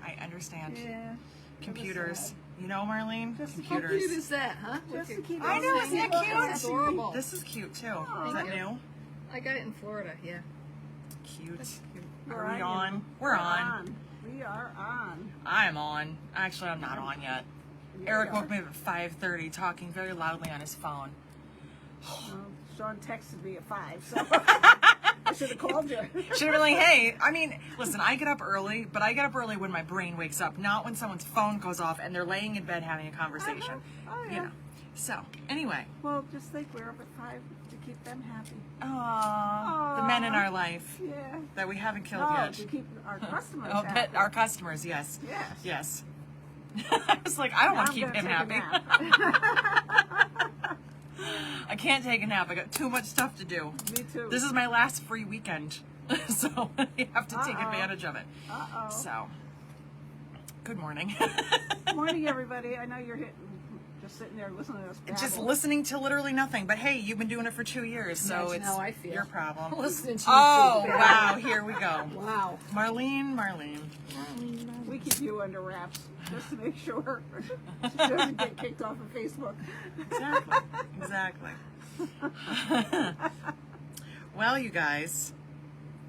I understand. Yeah. Computers. You know, Marlene? Just Computers. How cute is that, huh? Just to keep I know, isn't it cute? That's adorable. This is cute too. Oh, Is that thank you. new? I got it in Florida, yeah. Cute. Where Are we you? on? We're on. We are on. I'm on. Actually, I'm not on yet. You Eric are. woke me up at 5:30 talking very loudly on his phone. Well, Sean texted me at 5, so I should have called you. Should have been like, hey, I mean, listen, I get up early, but I get up early when my brain wakes up, not when someone's phone goes off and they're laying in bed having a conversation. Oh, yeah. You know. So, anyway. Well, just think we're up at 5 to keep them happy. Aww. The men in our life Yeah. that we haven't killed Oh, yet. to keep our customers Oh, happy. our customers, yes. Yes. Yes. I was like, I don't want to keep him happy. I can't take a nap. I got too much stuff to do. Me too. This is my last free weekend, so I have to take Uh-oh. advantage of it. Uh-oh. So, good morning. Morning, everybody. I know you're just sitting there listening to us babble. Just listening to literally nothing, but hey, you've been doing it for 2 years, so Imagine it's how I feel. your problem. Listening to you. Oh, too. wow, here we go. Wow. Marlene. We keep you under wraps just to make sure she doesn't get kicked off of Facebook. Exactly. Well, you guys,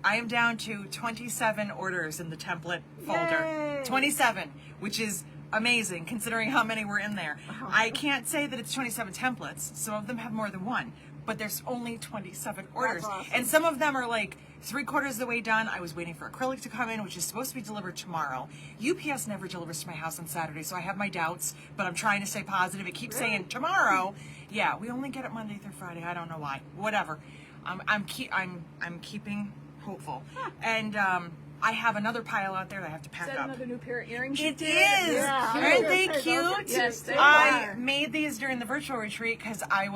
I am down to 27 orders in the template folder. Yay! 27, which is amazing considering how many were in there. I can't say that it's 27 templates. Some of them have more than one, but there's only 27 orders. awesome. And some of them are like 3/4 of the way done. I was waiting for acrylic to come in, which is supposed to be delivered tomorrow. UPS never delivers to my house on Saturday, so I have my doubts, but I'm trying to stay positive. It keeps saying tomorrow. Yeah, we only get it Monday through Friday. I don't know why. Whatever. I'm keeping hopeful. And I have another pile out there that I have to pack Is that up. another new pair of earrings? It you is. did? Yeah. Aren't they Those are cute? Yes, they I are. made these during the virtual retreat because I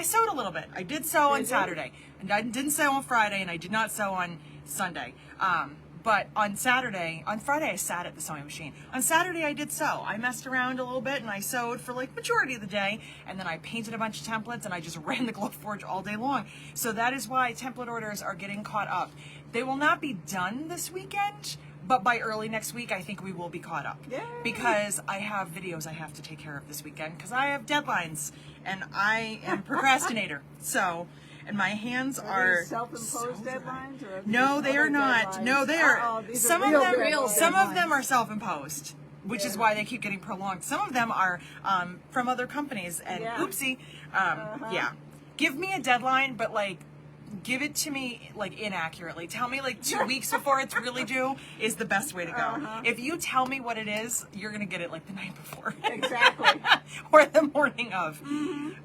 sewed a little bit. I did sew on Saturday, and I didn't sew on Friday, and I did not sew on Sunday. But on Friday I sat at the sewing machine. On Saturday I did sew. I messed around a little bit and I sewed for like majority of the day, and then I painted a bunch of templates and I just ran the glove forge all day long. So that is why template orders are getting caught up. They will not be done this weekend, but by early next week I think we will be caught up. Yay. Because I have videos I have to take care of this weekend because I have deadlines and I am a procrastinator. So, and my hands are these self-imposed so dry. deadlines? Or are No, these they are other not. deadlines? No, they are. Uh-oh, these Some are of real them, real some of deadlines. them are self-imposed, which is Yeah. why they keep getting prolonged. Some of them are from other companies, and Yeah. oopsie, yeah. Give me a deadline, but like, give it to me like inaccurately. Tell me like 2 weeks before it's really due is the best way to go. If you tell me what it is, you're gonna get it like the night before. Exactly. Or the morning of.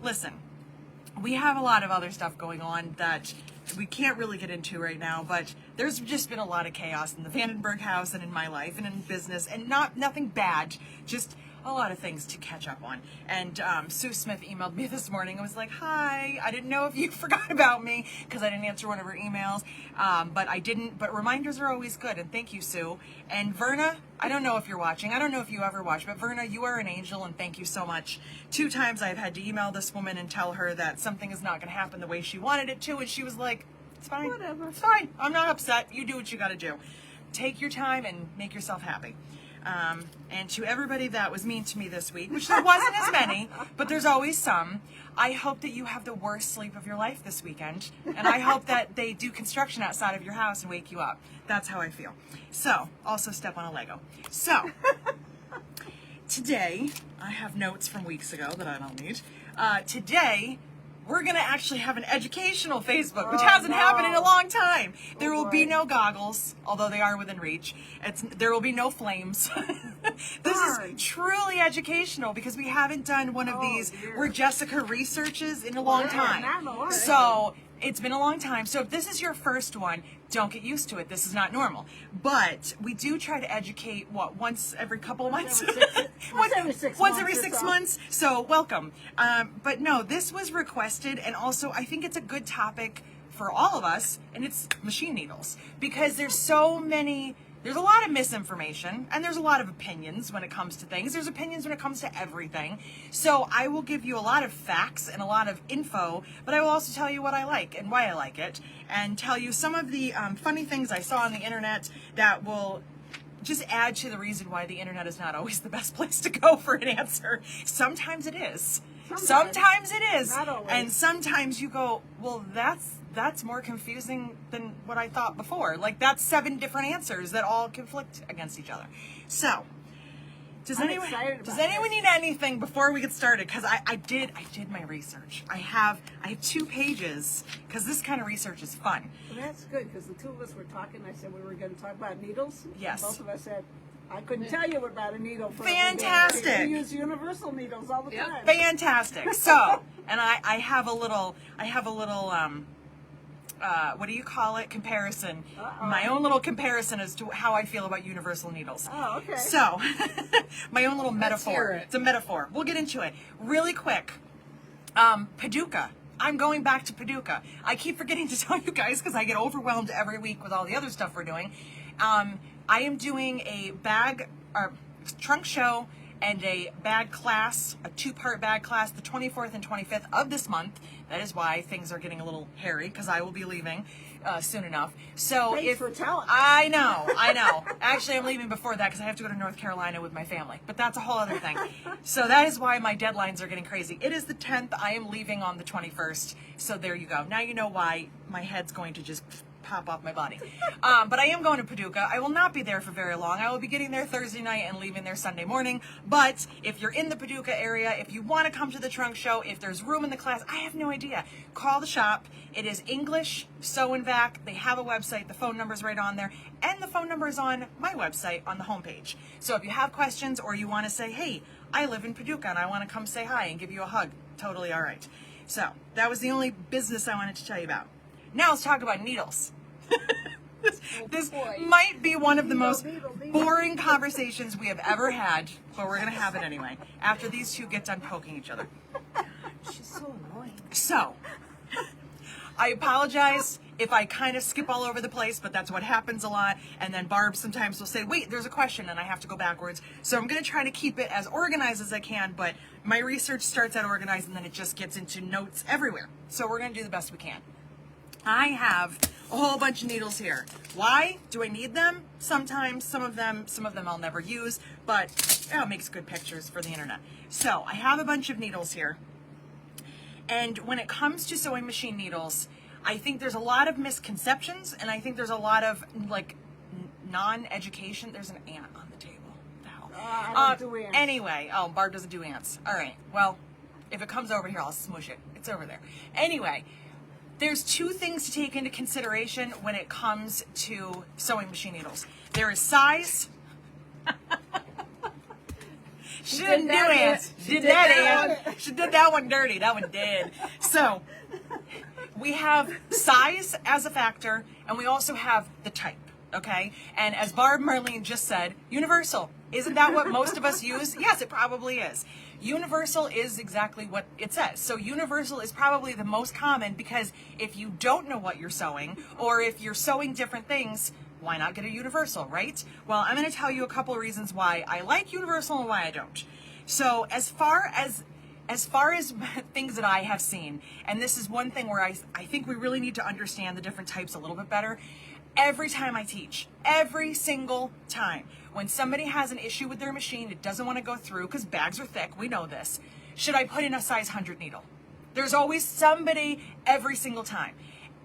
Listen, we have a lot of other stuff going on that we can't really get into right now, but there's just been a lot of chaos in the Vandenberg house and in my life and in business, and nothing bad, just a lot of things to catch up on. And Sue Smith emailed me this morning and was like, hi, I didn't know if you forgot about me because I didn't answer one of her emails, but I didn't, but reminders are always good, and thank you, Sue. And Verna, I don't know if you're watching, I don't know if you ever watch, but Verna, you are an angel, and thank you so much. 2 times I've had to email this woman and tell her that something is not going to happen the way she wanted it to, and she was like, it's fine. Whatever. It's fine. I'm not upset. You do what you got to do. Take your time and make yourself happy. And to everybody that was mean to me this week, which there wasn't as many, but there's always some, I hope that you have the worst sleep of your life this weekend. And I hope that they do construction outside of your house and wake you up. That's how I feel. So, also step on a Lego. So, today, I have notes from weeks ago that I don't need. Today, we're going to actually have an educational Facebook, which hasn't happened in a long time. There will be no goggles, although they are within reach. There will be no flames. This is truly educational because we haven't done one of these where Jessica researches in a long time. So it's been a long time. So if this is your first one, don't get used to it. This is not normal. But we do try to educate, once every couple of months? Once every 6 months. Once every or 6 so. months. So welcome. But no, this was requested, and also I think it's a good topic for all of us, and it's machine needles. Because there's a lot of misinformation, and there's a lot of opinions when it comes to things. There's opinions when it comes to everything. So I will give you a lot of facts and a lot of info, but I will also tell you what I like and why I like it, and tell you some of the funny things I saw on the internet that will just add to the reason why the internet is not always the best place to go for an answer. Sometimes it is. Sometimes it is. Not always. And sometimes you go, well, that's more confusing than what I thought before. Like, that's 7 different answers that all conflict against each other. So, does I'm anyone excited about this. need anything before we get started? Because I did my research. I have 2 pages because this kind of research is fun. Well, that's good, because the two of us were talking. I said we were going to talk about needles. Yes. And both of us said, I couldn't tell you about a needle. For Fantastic. We use universal needles all the time. Fantastic. So, and I have a little what do you call it? Comparison. Uh-oh. My own little comparison as to how I feel about universal needles. Oh, okay. So, my own little hear metaphor. it. It's a metaphor. We'll get into it really quick. Paducah. I'm going back to Paducah. I keep forgetting to tell you guys because I get overwhelmed every week with all the other stuff we're doing. I am doing a trunk show and a bag class, a 2-part bag class, the 24th and 25th of this month. That is why things are getting a little hairy, because I will be leaving soon enough. So Thanks for telling us. I know. Actually, I'm leaving before that because I have to go to North Carolina with my family. But that's a whole other thing. So that is why my deadlines are getting crazy. It is the 10th. I am leaving on the 21st. So there you go. Now you know why my head's going to just pop off my body. But I am going to Paducah. I will not be there for very long. I will be getting there Thursday night and leaving there Sunday morning. But if you're in the Paducah area, if you want to come to the trunk show, if there's room in the class, I have no idea. Call the shop. It is English Sew and Vac. They have a website. The phone number is right on there. And the phone number is on my website on the homepage. So if you have questions or you want to say, hey, I live in Paducah and I want to come say hi and give you a hug, totally all right. So that was the only business I wanted to tell you about. Now let's talk about needles. This might be one of the most boring conversations we have ever had, but we're going to have it anyway, after these two get done poking each other. She's so annoying. So, I apologize if I kind of skip all over the place, but that's what happens a lot. And then Barb sometimes will say, wait, there's a question, and I have to go backwards. So I'm going to try to keep it as organized as I can, but my research starts out organized, and then it just gets into notes everywhere. So we're going to do the best we can. I have a whole bunch of needles here. Why? Do I need them? Sometimes. Some of them I'll never use, but it makes good pictures for the internet. So I have a bunch of needles here. And when it comes to sewing machine needles, I think there's a lot of misconceptions, and I think there's a lot of like non-education. There's an ant on the table. What the hell? I don't do ants. Anyway, Barb doesn't do ants. All right. Well, if it comes over here, I'll smush it. It's over there. Anyway, there's 2 things to take into consideration when it comes to sewing machine needles. There is size. She didn't do ants. She did that, Ann. She did that one dirty. That one did. So, we have size as a factor, and we also have the type, okay? And as Barb Marlene just said, universal. Isn't that what most of us use? Yes, it probably is. Universal is exactly what it says. So universal is probably the most common, because if you don't know what you're sewing, or if you're sewing different things, why not get a universal, right? Well, I'm going to tell you a couple of reasons why I like universal and why I don't. So as far as things that I have seen, and this is one thing where I think we really need to understand the different types a little bit better. Every time I teach, every single time, when somebody has an issue with their machine, it doesn't want to go through because bags are thick, we know this, should I put in a size 100 needle? There's always somebody every single time.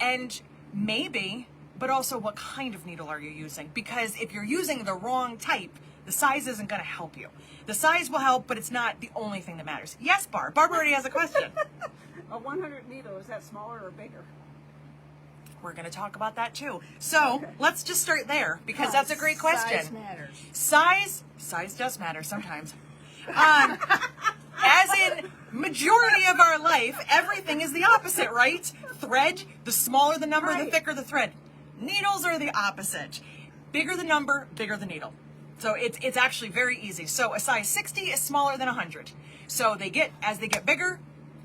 And maybe, but also what kind of needle are you using? Because if you're using the wrong type, the size isn't going to help you. The size will help, but it's not the only thing that matters. Yes, Barb. Barb already has a question. A 100 needle, is that smaller or bigger? We're going to talk about that too. So let's just start there, because that's a great question. Size matters. Size does matter sometimes. As in majority of our life, everything is the opposite, right? Thread, the smaller the number, the thicker the thread. Needles are the opposite. Bigger the number, bigger the needle. So it's actually very easy. So a size 60 is smaller than 100. So as they get bigger,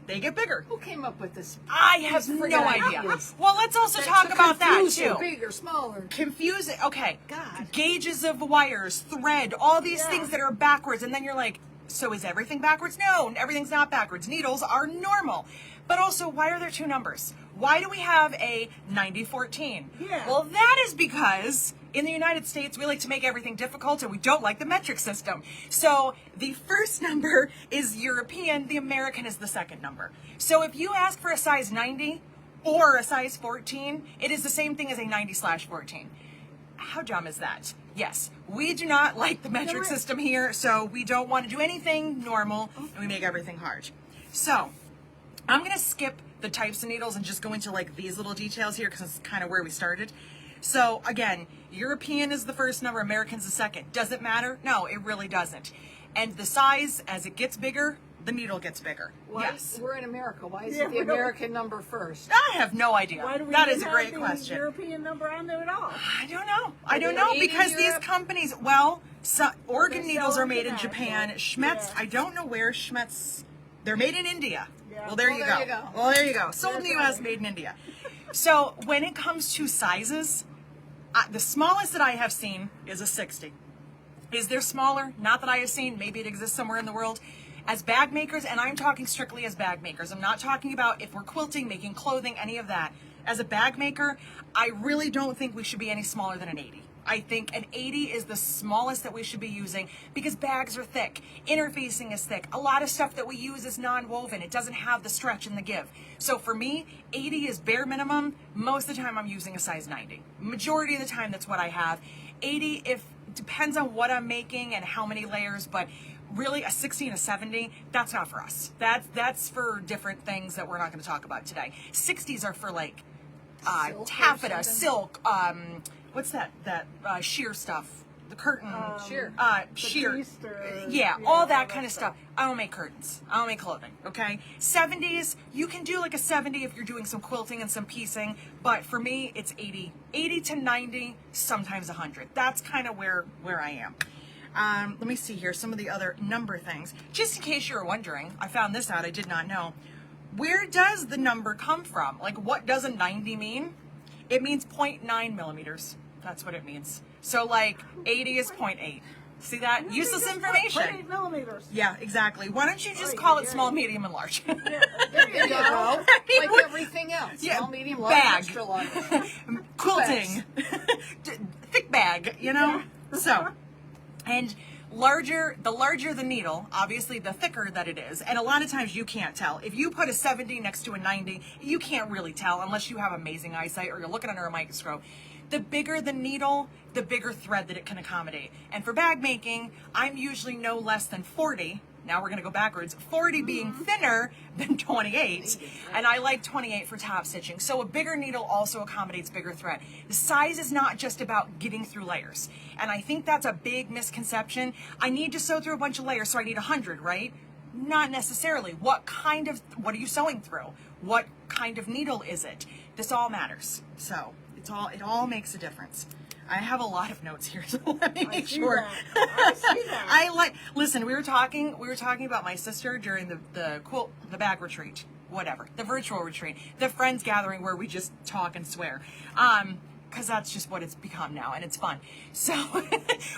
they get bigger. Who came up with this? I have no friggin' idea. ideas? Well, let's also talk about that too. Bigger, smaller. Confusing. Okay. God. Gauges of wires, thread, all these things that are backwards, and then you're like, so is everything backwards? No, everything's not backwards. Needles are normal. But also, why are there two numbers? Why do we have a 9014? Yeah. Well, that is because in the United States, we like to make everything difficult and we don't like the metric system. So the first number is European, the American is the second number. So if you ask for a size 90 or a size 14, it is the same thing as a 90/14. How dumb is that? Yes, we do not like the metric system here, so we don't want to do anything normal and we make everything hard. So I'm going to skip the types of needles and just go into like these little details here because it's kind of where we started. So again, European is the first number, American's the second. Does it matter? No, it really doesn't. And the size, as it gets bigger, the needle gets bigger. Yes. We're in America. Why is Yeah, it the we don't- American number first? I have no idea. Why do we That even is a have great the question. European number on there at all? I don't know. I don't they know made in because these Europe? companies, well, Oregon They needles sell are made in international. Japan. Schmetz, Yeah. I don't know where Schmetz, they're made in India. Yeah. Well, there Well, you there go. you go. Well, there you go. Sold in the There's U.S., that. made in India. So when it comes to sizes, the smallest that I have seen is a 60. Is there smaller? Not that I have seen. Maybe it exists somewhere in the world. As bag makers, and I'm talking strictly as bag makers, I'm not talking about if we're quilting, making clothing, any of that. As a bag maker, I really don't think we should be any smaller than an 80. I think an 80 is the smallest that we should be using because bags are thick, interfacing is thick. A lot of stuff that we use is non-woven. It doesn't have the stretch and the give. So for me, 80 is bare minimum. Most of the time I'm using a size 90. Majority of the time that's what I have. 80, depends on what I'm making and how many layers, but really a 60 and a 70, that's not for us. That's for different things that we're not going to talk about today. 60s are for like Silk or taffeta, something? silk, what's that sheer stuff? The curtain, sheer, Batiste, yeah, all that kind of stuff. I don't make curtains. I don't make clothing, okay? 70s, you can do like a 70 if you're doing some quilting and some piecing, but for me, it's 80. 80 to 90, sometimes 100. That's kind of where I am. Let me see here, some of the other number things. Just in case you were wondering, I found this out, I did not know. Where does the number come from? Like, what does a 90 mean? It means 0.9 millimeters. That's what it means. So, like, 80 is 0.8. See that? Useless information. 0.8 millimeters. Yeah, exactly. Why don't you just call it small, medium, and large? There you go. Like everything else. Yeah, Small, medium, large, bag. extra large. Quilting. Thick bag, you know? So, and the larger the needle, obviously the thicker that it is. And a lot of times you can't tell. If you put a 70 next to a 90, you can't really tell unless you have amazing eyesight or you're looking under a microscope. The bigger the needle, the bigger thread that it can accommodate. And for bag making, I'm usually no less than 40. Now we're going to go backwards. 40 being thinner than 28. And I like 28 for top stitching. So a bigger needle also accommodates bigger thread. The size is not just about getting through layers. And I think that's a big misconception. I need to sew through a bunch of layers, so I need 100, right? Not necessarily. What are you sewing through? What kind of needle is it? This all matters. So it all makes a difference. I have a lot of notes here, so let me make sure. I see that. Listen, we were talking about my sister during the bag retreat, whatever, the virtual retreat, the friends gathering where we just talk and swear. Because that's just what it's become now, and it's fun. So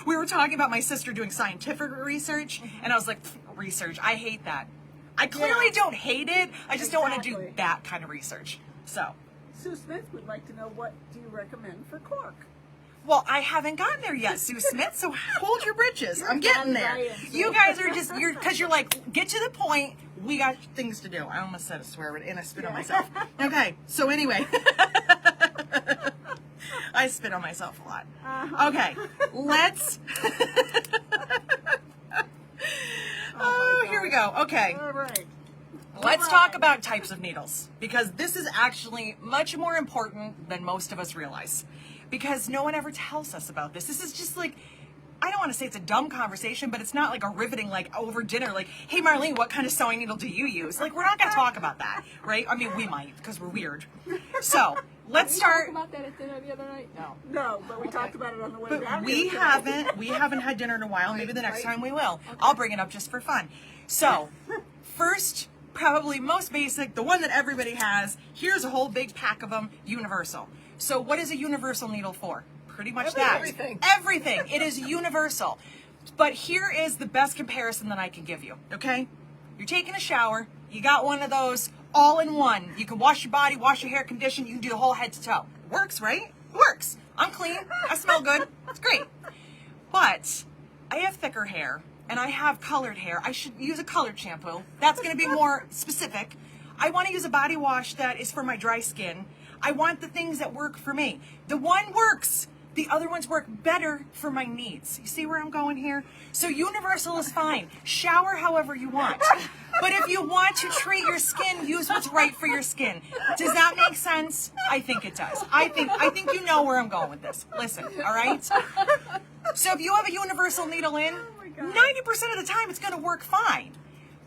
we were talking about my sister doing scientific research, and I was like, research, I hate that. I clearly don't hate it, I just don't want to do Exactly. that kind of research. So, Sue Smith would like to know, what do you recommend for cork? well, I haven't gotten there yet, Sue Smith, so hold your britches. I'm getting there. Ryan, Sue. You guys are because you're like, get to the point, we got things to do. I almost said a swear word and I spit on myself. Okay, so anyway. I spit on myself a lot. Okay, let's. Oh, here we go. Okay. All right. Let's talk about types of needles, because this is actually much more important than most of us realize, because no one ever tells us about this. This is just like, I don't want to say it's a dumb conversation, but it's not like a riveting, like over dinner, like, hey Marlene, what kind of sewing needle do you use? Like, we're not going to talk about that, right? I mean, we might, because we're weird. So let's start. About that at dinner the other night? No. No, but we talked about it on the way down. We here. haven't had dinner in a while. Maybe the next time we will. I'll bring it up just for fun. So, first, probably most basic, the one that everybody has, here's a whole big pack of them, universal. So what is a universal needle for? Pretty much that. Everything. Everything. It is universal. But here is the best comparison that I can give you, okay? You're taking a shower, you got one of those all in one. You can wash your body, wash your hair, condition. You can do the whole head to toe. Works, right? Works. I'm clean. I smell good. It's great. But I have thicker hair and I have colored hair. I should use a colored shampoo. That's going to be more specific. I want to use a body wash that is for my dry skin. I want the things that work for me. The one works. The other ones work better for my needs. You see where I'm going here? So universal is fine. Shower however you want. But if you want to treat your skin, use what's right for your skin. Does that make sense? I think it does. I think you know where I'm going with this. Listen, all right? So if you have a universal needle in, 90% of the time it's going to work fine.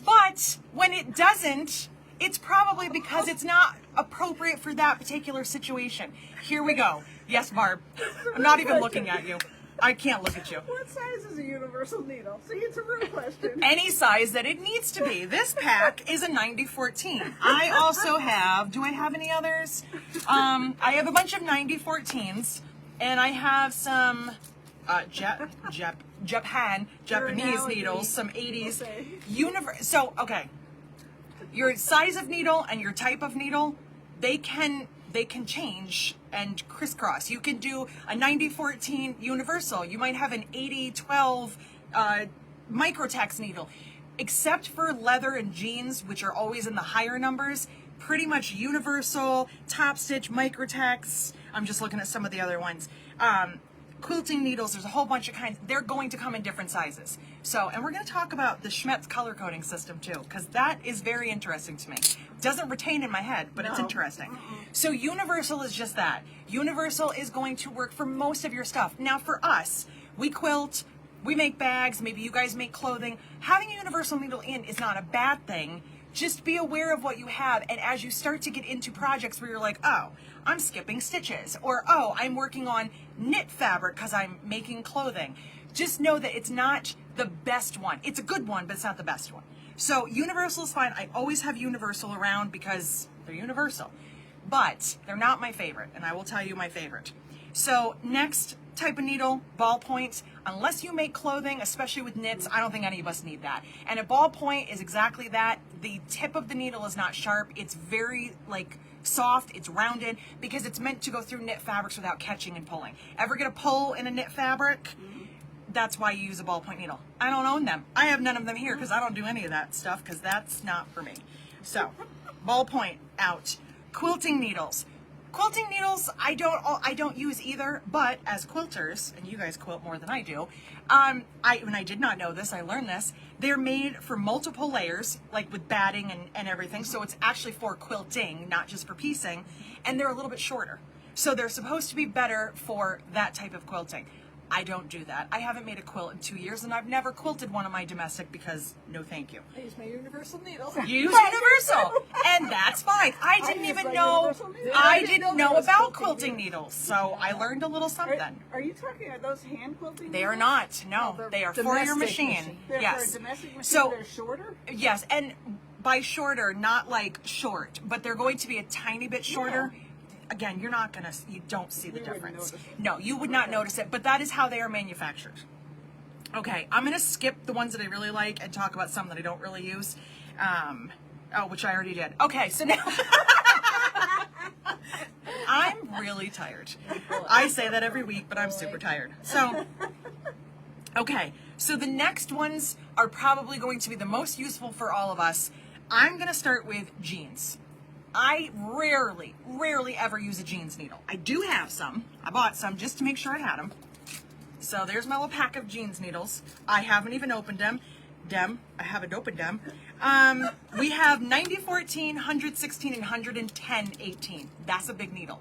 But when it doesn't, it's probably because it's not appropriate for that particular situation. Here we go. Yes, Barb. I'm not even looking at you. I can't look at you. What size is a universal needle? See, it's a real question. Any size that it needs to be. This pack is a 90-14. I also have, do I have any others? I have a bunch of 90-14s, and I have some Japanese needles, some 80s. Okay. So, okay. Your size of needle and your type of needle, they can change and crisscross. You can do a 90-14 universal. You might have an 80-12 microtex needle. Except for leather and jeans, which are always in the higher numbers, pretty much universal, Topstitch, microtex. I'm just looking at some of the other ones. Quilting needles, there's a whole bunch of kinds. They're going to come in different sizes. So, and we're going to talk about the Schmetz color coding system too, because that is very interesting to me. Doesn't retain in my head, but it's interesting. So universal is just that. Universal is going to work for most of your stuff. Now for us, we quilt, we make bags, maybe you guys make clothing. Having a universal needle in is not a bad thing. Just be aware of what you have, and as you start to get into projects where you're like, oh, I'm skipping stitches, or oh, I'm working on knit fabric because I'm making clothing, just know that it's not the best one. It's a good one, but it's not the best one. So universal is fine. I always have universal around because they're universal, but they're not my favorite, and I will tell you my favorite. So next type of needle, ballpoint. Unless you make clothing, especially with knits, I don't think any of us need that. And a ballpoint is exactly that. The tip of the needle is not sharp. It's very like soft, it's rounded, because it's meant to go through knit fabrics without catching and pulling. Ever get a pull in a knit fabric? That's why you use a ballpoint needle. I don't own them. I have none of them here because I don't do any of that stuff because that's not for me. So, ballpoint out. Quilting needles. Quilting needles, I don't use either, but as quilters, and you guys quilt more than I do, and I did not know this, I learned this, they're made for multiple layers, like with batting and everything, so it's actually for quilting, not just for piecing, and they're a little bit shorter. So they're supposed to be better for that type of quilting. I don't do that. I haven't made a quilt in 2 years, and I've never quilted one of my domestic because no thank you. I use my universal needle. Use universal, and that's fine. I didn't even know. I didn't know about quilting needles, so I learned a little something. Are you talking about those hand quilting? They are not. No, they're they are for your domestic machine. They're Yes. for a domestic machine. So They're shorter. yes, and by shorter, not like short, but they're going to be a tiny bit shorter. Again, you don't see the difference. No, you would not notice it, but that is how they are manufactured. Okay, I'm going to skip the ones that I really like and talk about some that I don't really use. Which I already did. Okay, so now I'm really tired. I say that every week, but I'm super tired. So, okay, so the next ones are probably going to be the most useful for all of us. I'm going to start with jeans. I rarely ever use a jeans needle. I do have some. I bought some just to make sure I had them. So there's my little pack of jeans needles. I haven't even opened them. I haven't opened them. We have 90-14, 116, and 110-18. That's a big needle.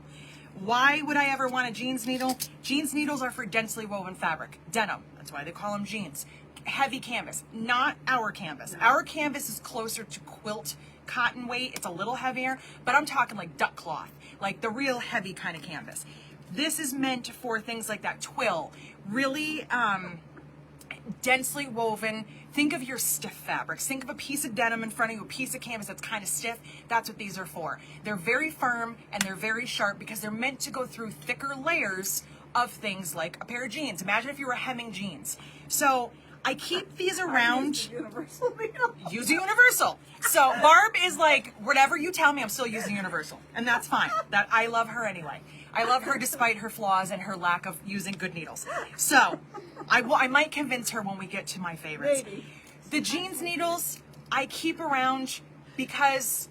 Why would I ever want a jeans needle? Jeans needles are for densely woven fabric. Denim. That's why they call them jeans. Heavy canvas. Not our canvas. Our canvas is closer to quilt cotton weight. It's a little heavier, but I'm talking like duck cloth, like the real heavy kind of canvas. This is meant for things like that twill, really densely woven. Think of your stiff fabrics. Think of a piece of denim in front of you, a piece of canvas that's kind of stiff. That's what these are for. They're very firm and they're very sharp because they're meant to go through thicker layers of things like a pair of jeans. Imagine if you were hemming jeans. So I keep these around. Universal needle. Use a universal. So Barb is like, whatever you tell me, I'm still using universal, and that's fine. That I love her anyway. I love her despite her flaws and her lack of using good needles. So I might convince her when we get to my favorites. Maybe. The jeans needles I keep around because,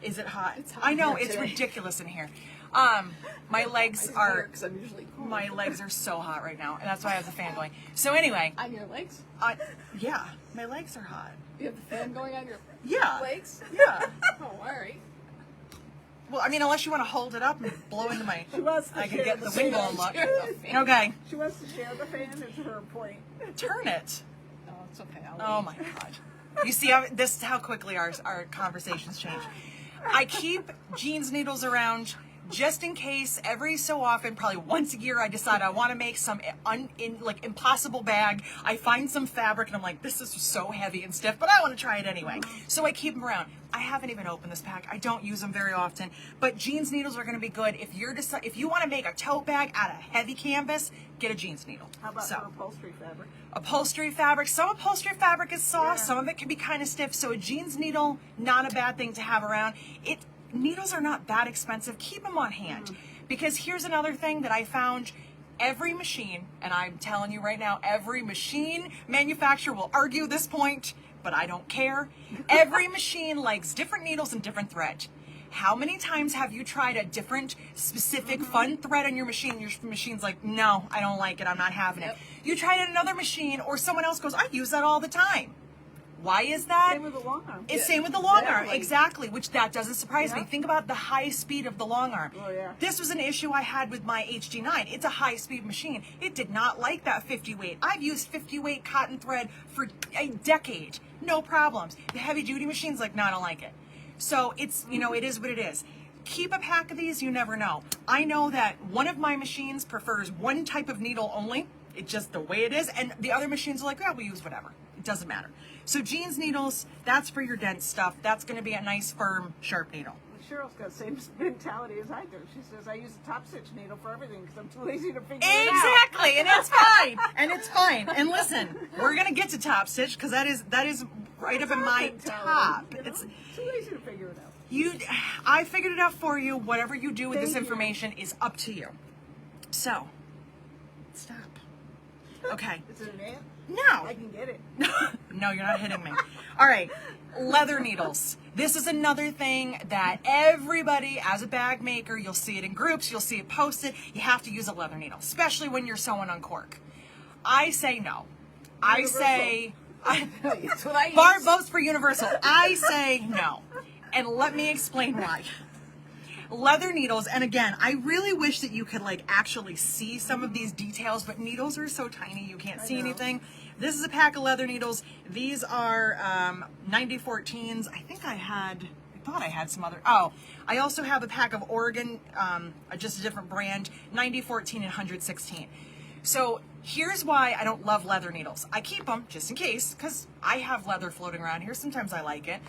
is it hot? I know it's ridiculous in here. My legs are. I'm usually cold. My legs are so hot right now, and that's why I have the fan going. So anyway, On your legs? yeah, my legs are hot. You have the fan going on your Yeah. legs? Yeah. Oh, all right. Well, I mean, unless you want to hold it up and blow into my. She wants to I can share get the wing blown look. Share the fan. Okay, She wants to share the fan. It's her point. turn it. No, it's okay. Oh my God. You see, this is how quickly our conversations change. I keep jeans needles around just in case. Every so often, probably once a year, I decide I want to make some impossible bag. I find some fabric and I'm like, this is so heavy and stiff, but I want to try it anyway. So I keep them around. I haven't even opened this pack. I don't use them very often, but jeans needles are going to be good if you want to make a tote bag out of heavy canvas. Get a jeans needle. How about her upholstery fabric? Upholstery fabric. Some upholstery fabric is soft. Yeah. Some of it can be kind of stiff. So a jeans needle, not a bad thing to have around. Needles are not that expensive. Keep them on hand. Because here's another thing that I found. Every machine, and I'm telling you right now, every machine manufacturer will argue this point, but I don't care. Every machine likes different needles and different thread. How many times have you tried a different, specific, fun thread on your machine? Your machine's like, no, I don't like it. I'm not having it. You try it on another machine, or someone else goes, I use that all the time. Why is that? Same with the long arm. It's same with the long arm, Exactly. exactly, which that doesn't surprise me. Yeah. Think about the high speed of the long arm. Oh, yeah. This was an issue I had with my HD9. It's a high speed machine. It did not like that 50 weight. I've used 50 weight cotton thread for a decade. No problems. The heavy duty machine's like, no, I don't like it. So it's, it is what it is. Keep a pack of these, you never know. I know that one of my machines prefers one type of needle only. It's just the way it is. And the other machines are like, yeah, we use whatever. It doesn't matter. So jeans needles, that's for your dense stuff. That's going to be a nice, firm, sharp needle. Cheryl's got the same mentality as I do. She says, I use a Topstitch needle for everything because I'm too lazy to figure it out. Exactly, and it's fine. And it's fine. And listen, we're going to get to Topstitch because that is right up in my top. You know? It's too lazy to figure it out. I figured it out for you. Whatever you do with this Thank you. information is up to you. So, stop. Okay. Is it an ant? No. I can get it. No, you're not hitting me. All right. Leather needles. This is another thing that everybody, as a bag maker, you'll see it in groups, you'll see it posted. You have to use a leather needle, especially when you're sewing on cork. I say no. I say... That's what I use. Barb votes for universal. I say no. And let me explain why. Leather needles, and again, I really wish that you could actually see some of these details, but needles are so tiny you can't see anything. This is a pack of leather needles. These are 9014s. I thought I had some other. Oh, I also have a pack of Oregon, just a different brand, 9014 and 116. So here's why I don't love leather needles. I keep them just in case because I have leather floating around here. Sometimes I like it.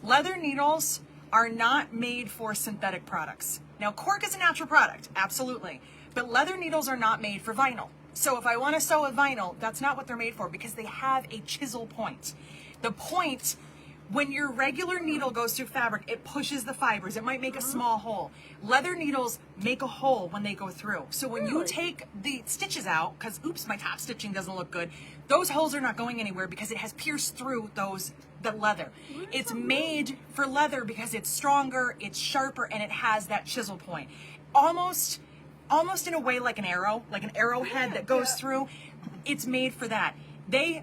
Leather needles are not made for synthetic products. Now, cork is a natural product, absolutely, but leather needles are not made for vinyl. So if I want to sew a vinyl, that's not what they're made for because they have a chisel point. The point, when your regular needle goes through fabric, it pushes the fibers. It might make a small hole. Leather needles make a hole when they go through. So when you take the stitches out, because oops, my top stitching doesn't look good, those holes are not going anywhere because it has pierced through the leather. It's made for leather because it's stronger, it's sharper, and it has that chisel point. Almost in a way like an arrow, like an arrowhead that goes through. It's made for that. They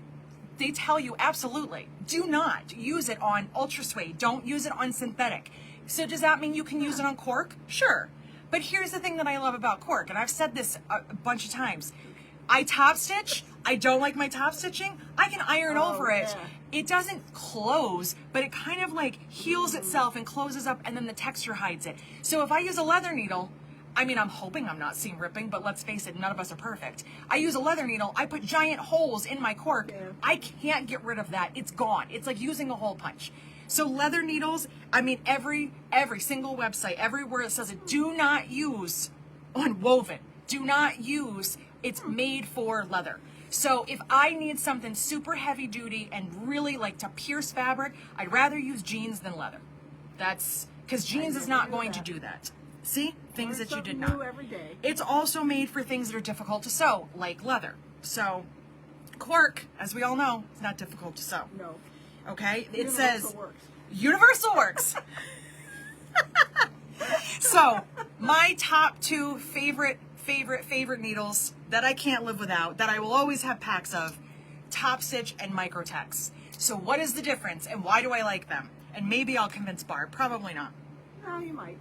tell you absolutely do not use it on ultra suede. Don't use it on synthetic. So does that mean you can use it on cork? Sure. But here's the thing that I love about cork, and I've said this a bunch of times. I top stitch. I don't like my top stitching. I can iron over it. It doesn't close, but it kind of heals itself and closes up, and then the texture hides it. So if I use a leather needle, I mean, I'm hoping I'm not seam ripping, but let's face it, none of us are perfect. I use a leather needle. I put giant holes in my cork. I can't get rid of that. It's gone. It's like using a hole punch. So leather needles, I mean, every single website, everywhere it says it, do not use on woven. Do not use, it's made for leather. So if I need something super heavy duty and really like to pierce fabric, I'd rather use jeans than leather. That's because jeans is not going to do that. See? Things that you did not. Every day. It's also made for things that are difficult to sew, like leather. So cork, as we all know, is not difficult to sew. No. Okay? It Universal says works. Universal works. So, my top 2 favorite needles that I can't live without, that I will always have packs of, Topstitch and microtex. So what is the difference and why do I like them? And maybe I'll convince Barb, probably not. No, you might.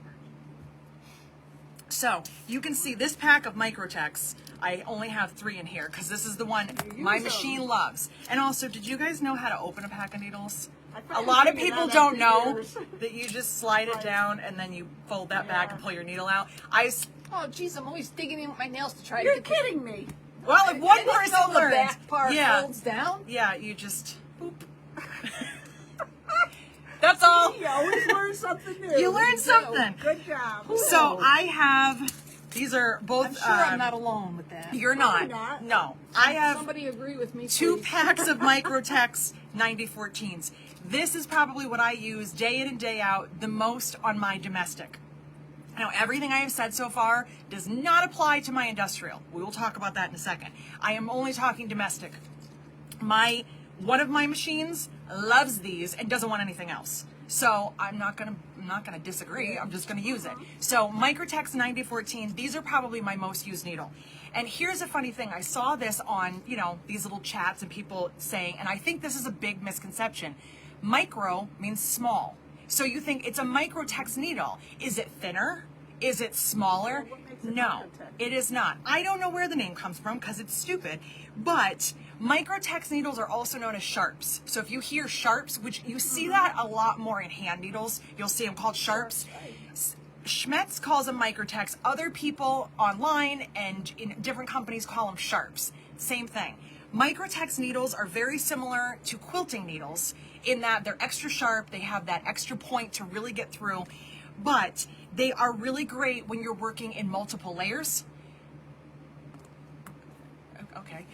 So, you can see this pack of microtex, I only have 3 in here because this is the one my use machine them. loves. And also, did you guys know how to open a pack of needles? I A finally lot of figured people that don't out for know years. that you just slide it down and then you fold that back and pull your needle out. Oh, geez, I'm always digging in with my nails to try You're to get kidding me. Well, if one I didn't person know the learned, back part yeah, folds down. yeah, you just boop. That's all. You always learn something new. You learn something. Good job. So I have. These are both. I'm sure I'm not alone with that. You're Probably not. not. No, I have Somebody agree with me, 2 please. packs of microtex 9014s. This is probably what I use day in and day out the most on my domestic. Now, everything I have said so far does not apply to my industrial. We will talk about that in a second. I am only talking domestic. One of my machines loves these and doesn't want anything else. So I'm not gonna disagree. I'm just gonna use it. So microtex 9014, these are probably my most used needle. And here's a funny thing. I saw this on, these little chats and people saying, and I think this is a big misconception. Micro means small. So you think it's a microtex needle. Is it thinner? Is it smaller? What makes it No, microtex? it is not. I don't know where the name comes from because it's stupid, but microtex needles are also known as sharps. So if you hear sharps, which you see that a lot more in hand needles, you'll see them called sharps. Schmetz calls them microtex. Other people online and in different companies call them sharps. Same thing. Microtex needles are very similar to quilting needles in that they're extra sharp, they have that extra point to really get through, but they are really great when you're working in multiple layers. Okay.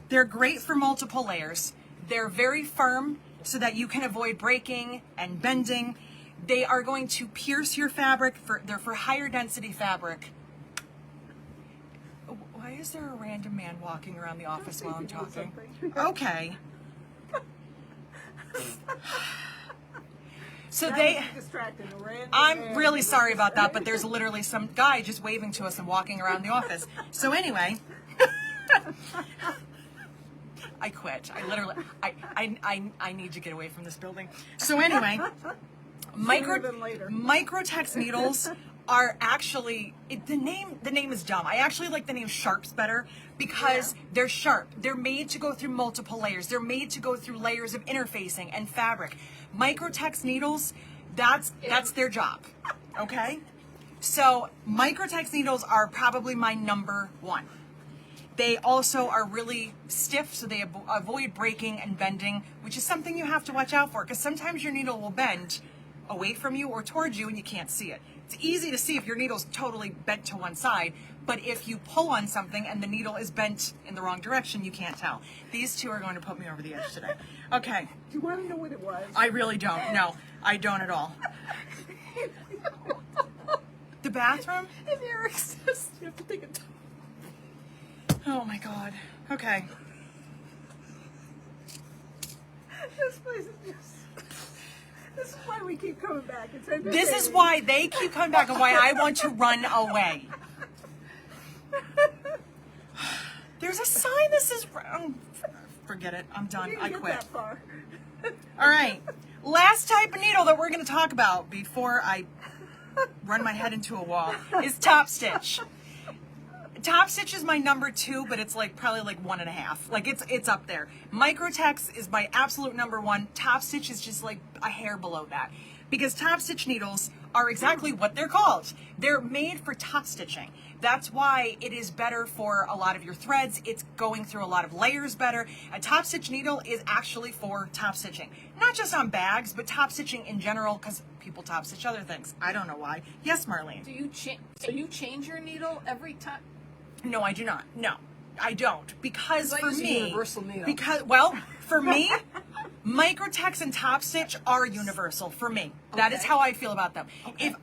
They're great for multiple layers. They're very firm so that you can avoid breaking and bending. They are going to pierce your fabric. They're for higher density fabric. Why is there a random man walking around the office while I'm talking? Okay. So I'm really sorry about that, but there's literally some guy just waving to us and walking around the office. So anyway, I quit. I need to get away from this building. So anyway, microtex needles are actually, the name is dumb. I actually like the name sharps better because they're sharp. They're made to go through multiple layers. They're made to go through layers of interfacing and fabric. Microtex needles, that's their job, okay? So microtex needles are probably my number 1. They also are really stiff, so they avoid breaking and bending, which is something you have to watch out for because sometimes your needle will bend away from you or towards you and you can't see it. It's easy to see if your needle's totally bent to one side, but if you pull on something and the needle is bent in the wrong direction, you can't tell. These two are going to put me over the edge today. Okay. Do you want to know what it was? I really don't. No, I don't at all. The bathroom? If Eric says you have to take a time. Oh my God. Okay. This place is just... This is why we keep coming back. It's entertaining. This is why they keep coming back and why I want to run away. There's a sign that says, forget it, I'm done, You I didn't quit. get that far. All right, last type of needle that we're going to talk about before I run my head into a wall is Topstitch. Topstitch is my number 2, but it's probably 1.5. Like it's up there. Microtex is my absolute number 1. Topstitch is just like a hair below that. Because Topstitch needles are exactly what they're called. They're made for top stitching. That's why it is better for a lot of your threads. It's going through a lot of layers better. A top stitch needle is actually for top stitching. Not just on bags, but top stitching in general, because people top stitch other things. I don't know why. Yes, Marlene. So you change your needle every time? No, I do not. No. I don't, because I for use a me, universal needle. because, well, for me, microtex and Topstitch are universal for me. That is Okay. how I feel about them. Okay.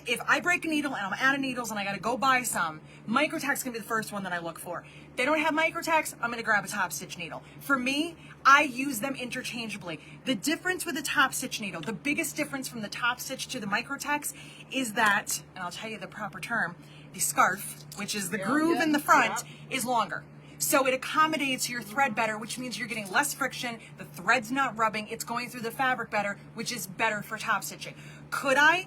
If I break a needle and I'm out of needles and I gotta go buy some, microtex can be the first one that I look for. If they don't have microtex, I'm gonna grab a Topstitch needle. For me, I use them interchangeably. The difference with the Topstitch needle, the biggest difference from the Topstitch to the microtex is that, and I'll tell you the proper term, the scarf, which is the groove in the front, is longer. So it accommodates your thread better, which means you're getting less friction, the thread's not rubbing, it's going through the fabric better, which is better for top stitching. Could I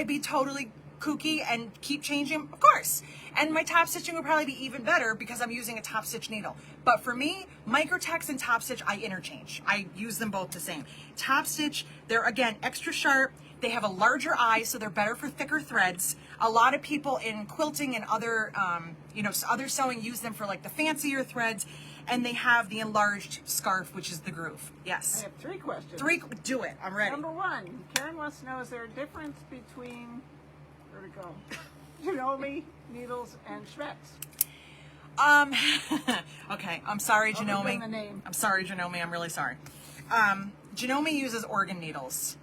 be totally kooky and keep changing? Of course. And my top stitching would probably be even better because I'm using a top stitch needle. But for me, microtex and top stitch, I interchange. I use them both the same. Top stitch, they're again extra sharp. They have a larger eye, so they're better for thicker threads. A lot of people in quilting and other, other sewing use them for like the fancier threads, and they have the enlarged scarf, which is the groove. I Yes. have 3 questions. Do it. I'm ready. Number 1, Karen wants to know, is there a difference between, where'd it go? Janome needles and Schmetz. Okay. I'm sorry, Other Janome. than the name. I'm sorry, Janome. I'm really sorry. Janome uses organ needles.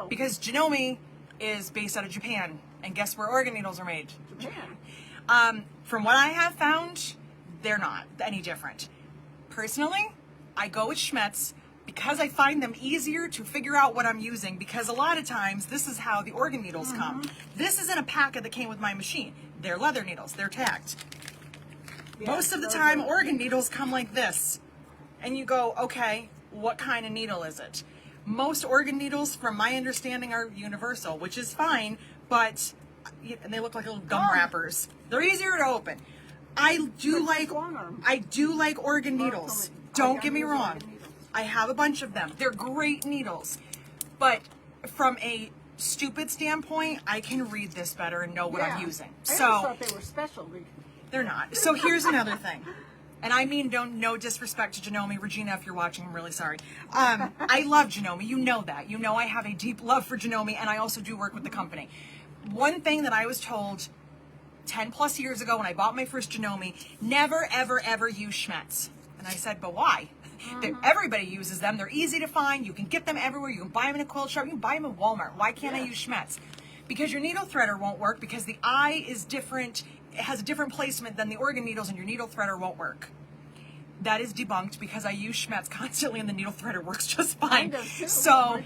Because Janome is based out of Japan, and guess where organ needles are made? Japan. From what I have found, they're not any different. Personally, I go with Schmetz because I find them easier to figure out what I'm using, because a lot of times this is how the organ needles come. This isn't a packet that came with my machine. They're leather needles. They're tagged. Most of the time, organ needles come like this. And you go, okay, what kind of needle is it? Most organ needles, from my understanding, are universal, which is fine, but and they look like little gum wrappers. They're easier to open. I do like organ needles. Don't get me wrong. I have a bunch of them. They're great needles. But from a stupid standpoint, I can read this better and know what I'm using. I always thought they were special. They're not. So here's another thing. And I mean, no disrespect to Janome. Regina, if you're watching, I'm really sorry. I love Janome. You know that. You know I have a deep love for Janome, and I also do work with the company. One thing that I was told 10 plus years ago when I bought my first Janome, never, ever, ever use Schmetz. And I said, but why? Everybody uses them. They're easy to find. You can get them everywhere. You can buy them in a quilt shop. You can buy them in Walmart. Why can't I use Schmetz? Because your needle threader won't work, because the eye is different. It has a different placement than the organ needles, and your needle threader won't work. That is debunked because I use Schmetz constantly and the needle threader works just fine. So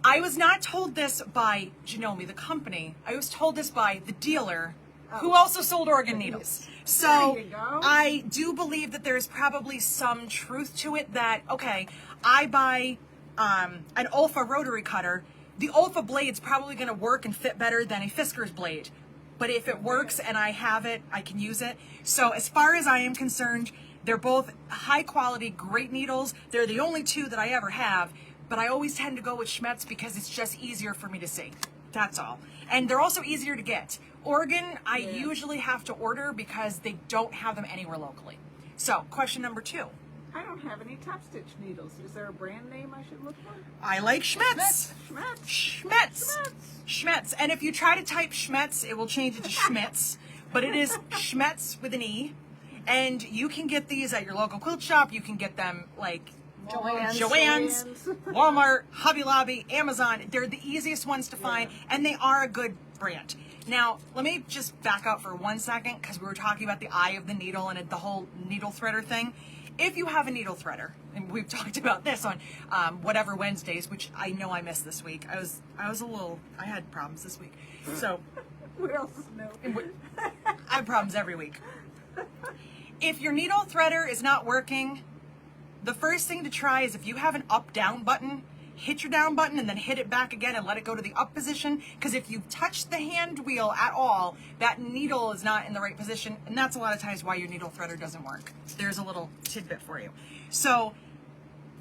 I was not told this by Janome, the company. I was told this by the dealer who also sold organ needles. So I do believe that there's probably some truth to it that, okay, I buy an Olfa rotary cutter. The Olfa blade's probably going to work and fit better than a Fisker's blade. But if it works and I have it, I can use it. So as far as I am concerned, they're both high quality, great needles. They're the only 2 that I ever have, but I always tend to go with Schmetz because it's just easier for me to see. That's all. And they're also easier to get. Organ, I usually have to order because they don't have them anywhere locally. So, question number 2. I don't have any Topstitch needles. Is there a brand name I should look for? I like Schmetz. Schmetz. And if you try to type Schmetz, it will change it to Schmitz, but it is Schmetz with an E. And you can get these at your local quilt shop. You can get them like Joann's, Walmart, Hobby Lobby, Amazon. They're the easiest ones to find, and they are a good brand. Now, let me just back up for 1 second, because we were talking about the eye of the needle and the whole needle threader thing. If you have a needle threader, and we've talked about this on whatever Wednesdays, which I know I missed this week. I had problems this week. So What else is new? I have problems every week. If your needle threader is not working, the first thing to try is, if you have an up-down button, hit your down button and then hit it back again and let it go to the up position. Because if you touch the hand wheel at all, that needle is not in the right position. And that's a lot of times why your needle threader doesn't work. There's a little tidbit for you. So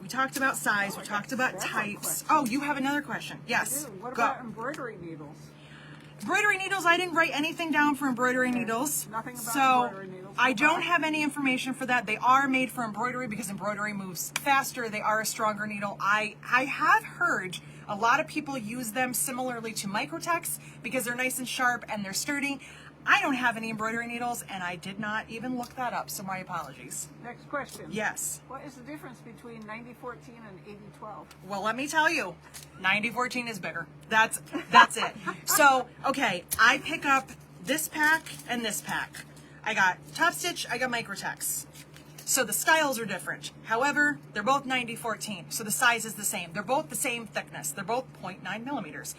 we talked about size. We talked about types. Oh, you have another question. Yes. What about embroidery needles? Embroidery needles, I didn't write anything down for embroidery needles. Nothing about so embroidery needles. I don't have any information for that. They are made for embroidery because embroidery moves faster. They are a stronger needle. I have heard a lot of people use them similarly to microtex because they're nice and sharp and they're sturdy. I don't have any embroidery needles, and I did not even look that up, so my apologies. Next question. Yes. What is the difference between 9014 and 8012? Well, let me tell you, 9014 is bigger. That's it. So, okay, I pick up this pack and this pack. I got Topstitch, I got microtex. So the styles are different. However, they're both 9014, so the size is the same. They're both the same thickness. They're both 0.9 millimeters.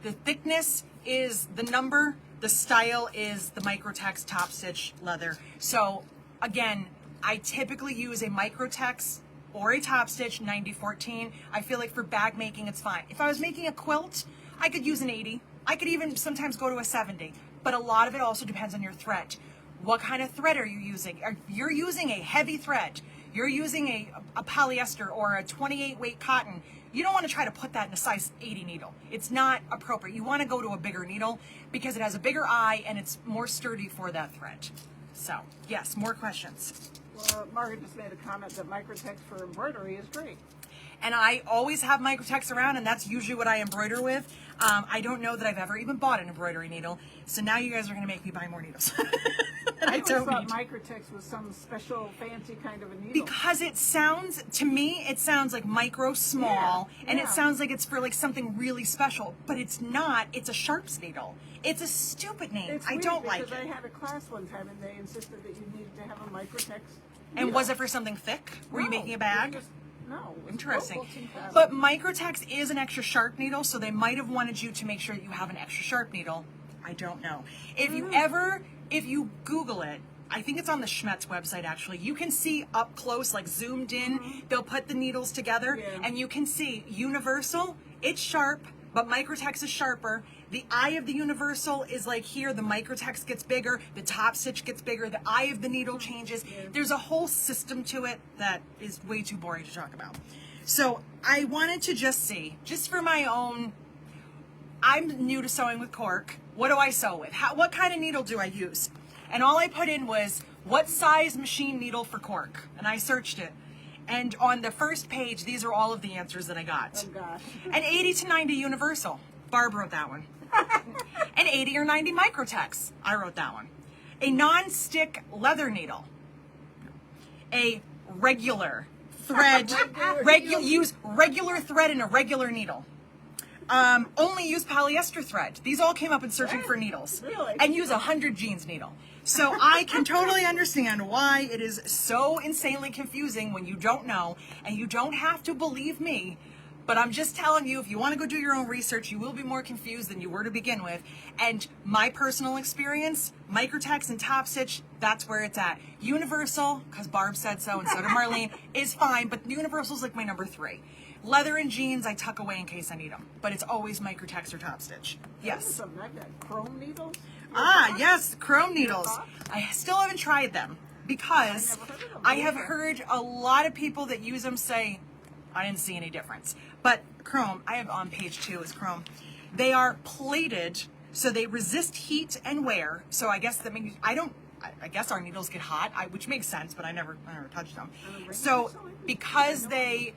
The thickness is the number, the style is the microtex Topstitch leather. So again, I typically use a microtex or a Topstitch 9014. I feel like for bag making, it's fine. If I was making a quilt, I could use an 80. I could even sometimes go to a 70, but a lot of it also depends on your thread. What kind of thread are you using? If you're using a heavy thread, you're using a polyester or a 28 weight cotton, you don't want to try to put that in a size 80 needle. It's not appropriate. You want to go to a bigger needle because it has a bigger eye and it's more sturdy for that thread. So, yes, more questions. Well, Margaret just made a comment that microtex for embroidery is great. And I always have microtex around, and that's usually what I embroider with. I don't know that I've ever even bought an embroidery needle, so now you guys are going to make me buy more needles. I always thought microtex was some special fancy kind of a needle. Because it sounds, to me, it sounds like micro small, and it sounds like it's for like something really special, but it's not. It's a sharps needle. It's a stupid name. It's I weird don't like because it. I had a class one time and they insisted that you needed to have a microtex. And was it for something thick? Were you making a bag? No. Interesting. But microtex is an extra sharp needle, so they might have wanted you to make sure that you have an extra sharp needle. I don't know. If you Google it, I think it's on the Schmetz website actually, you can see up close, like zoomed in, they'll put the needles together, and you can see universal, it's sharp, but microtex is sharper. The eye of the universal is like here, the microtex gets bigger, the Topstitch gets bigger, the eye of the needle changes. There's a whole system to it that is way too boring to talk about. So I wanted to just see, just for my own, I'm new to sewing with cork. What do I sew with? What kind of needle do I use? And all I put in was, what size machine needle for cork? And I searched it. And on the first page, these are all of the answers that I got. Oh gosh. An 80 to 90 universal. Barb wrote that one. An 80 or 90 microtex. I wrote that one. A non-stick leather needle. A regular thread. Use regular thread and a regular needle. Only use polyester thread. These all came up in searching for needles. Really? And use a 100 jeans needle. So I can totally understand why it is so insanely confusing when you don't know, and you don't have to believe me, but I'm just telling you, if you want to go do your own research, you will be more confused than you were to begin with. And my personal experience, microtex and Topstitch, that's where it's at. Universal, because Barb said so and so did Marlene, is fine, but Universal is like my number 3. Leather and jeans I tuck away in case I need them, but it's always microtex or Topstitch. Yes. I've got chrome needles. Yes, chrome needles. I still haven't tried them because I have heard a lot of people that use them say, I didn't see any difference. But chrome, I have on page 2 is chrome. They are plated, so they resist heat and wear. So I guess that means, I guess our needles get hot, which makes sense, but I never touched them. So because they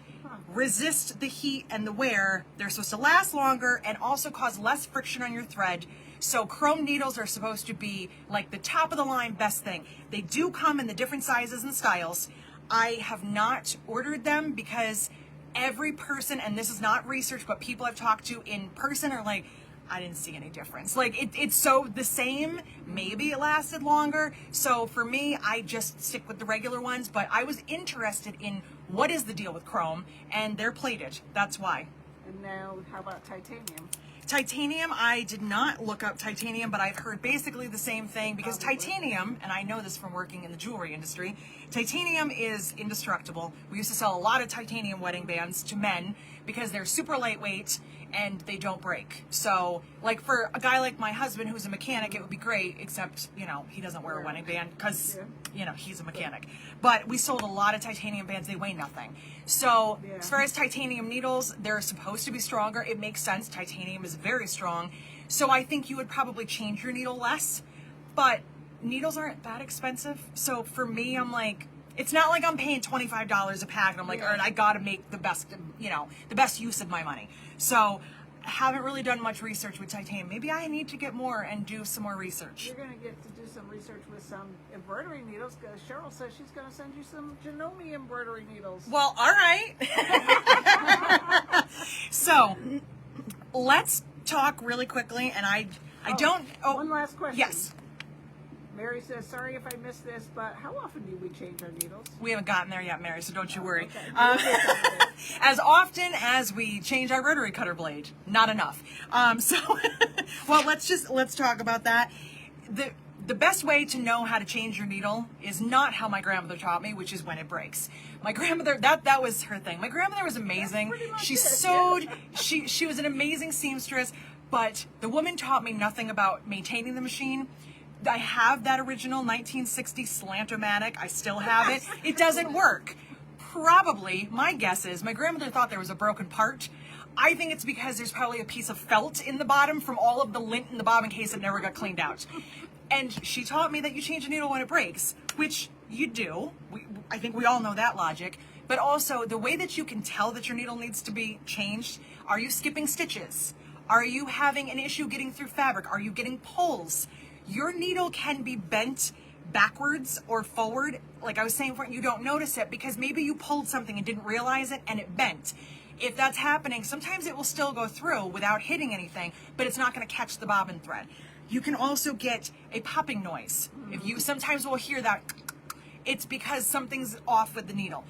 resist the heat and the wear, they're supposed to last longer and also cause less friction on your thread. So chrome needles are supposed to be like the top of the line best thing. They do come in the different sizes and styles. I have not ordered them because every person, and this is not research, but people I've talked to in person are like, I didn't see any difference. Like it's so the same, maybe it lasted longer. So for me, I just stick with the regular ones, but I was interested in what is the deal with chrome, and they're plated, that's why. And now, how about titanium? Titanium, I did not look up titanium, but I've heard basically the same thing because titanium, and I know this from working in the jewelry industry, titanium is indestructible. We used to sell a lot of titanium wedding bands to men because they're super lightweight and they don't break. So, like for a guy like my husband who's a mechanic, it would be great, except, you know, he doesn't wear a wedding band because, you know, he's a mechanic. But we sold a lot of titanium bands, they weigh nothing. So, as far as titanium needles, they're supposed to be stronger. It makes sense, titanium is very strong. So I think you would probably change your needle less, but needles aren't that expensive. So for me, I'm like, it's not like I'm paying $25 a pack and I'm like, all right, I gotta make the best, you know, the best use of my money. So haven't really done much research with titanium. Maybe I need to get more and do some more research. You're going to get to do some research with some embroidery needles because Cheryl says she's going to send you some Janome embroidery needles. Well, all right. So let's talk really quickly, and I don't. Oh, one last question. Yes. Mary says, sorry if I missed this, but how often do we change our needles? We haven't gotten there yet, Mary, so don't you worry. Okay. As often as we change our rotary cutter blade, not enough. Well, let's talk about that. The best way to know how to change your needle is not how my grandmother taught me, which is when it breaks. My grandmother, that was her thing. My grandmother was amazing. She sewed. She was an amazing seamstress, but the woman taught me nothing about maintaining the machine. I have that original 1960 Slant-O-Matic. I still have it. It doesn't work. Probably, my guess is, my grandmother thought there was a broken part. I think it's because there's probably a piece of felt in the bottom from all of the lint in the bobbin case that never got cleaned out. And she taught me that you change a needle when it breaks, which you do. I think we all know that logic. But also, the way that you can tell that your needle needs to be changed, are you skipping stitches? Are you having an issue getting through fabric? Are you getting pulls? Your needle can be bent backwards or forward. Like I was saying, you don't notice it because maybe you pulled something and didn't realize it and it bent. If that's happening, sometimes it will still go through without hitting anything, but it's not going to catch the bobbin thread. You can also get a popping noise. If you sometimes will hear that, it's because something's off with the needle.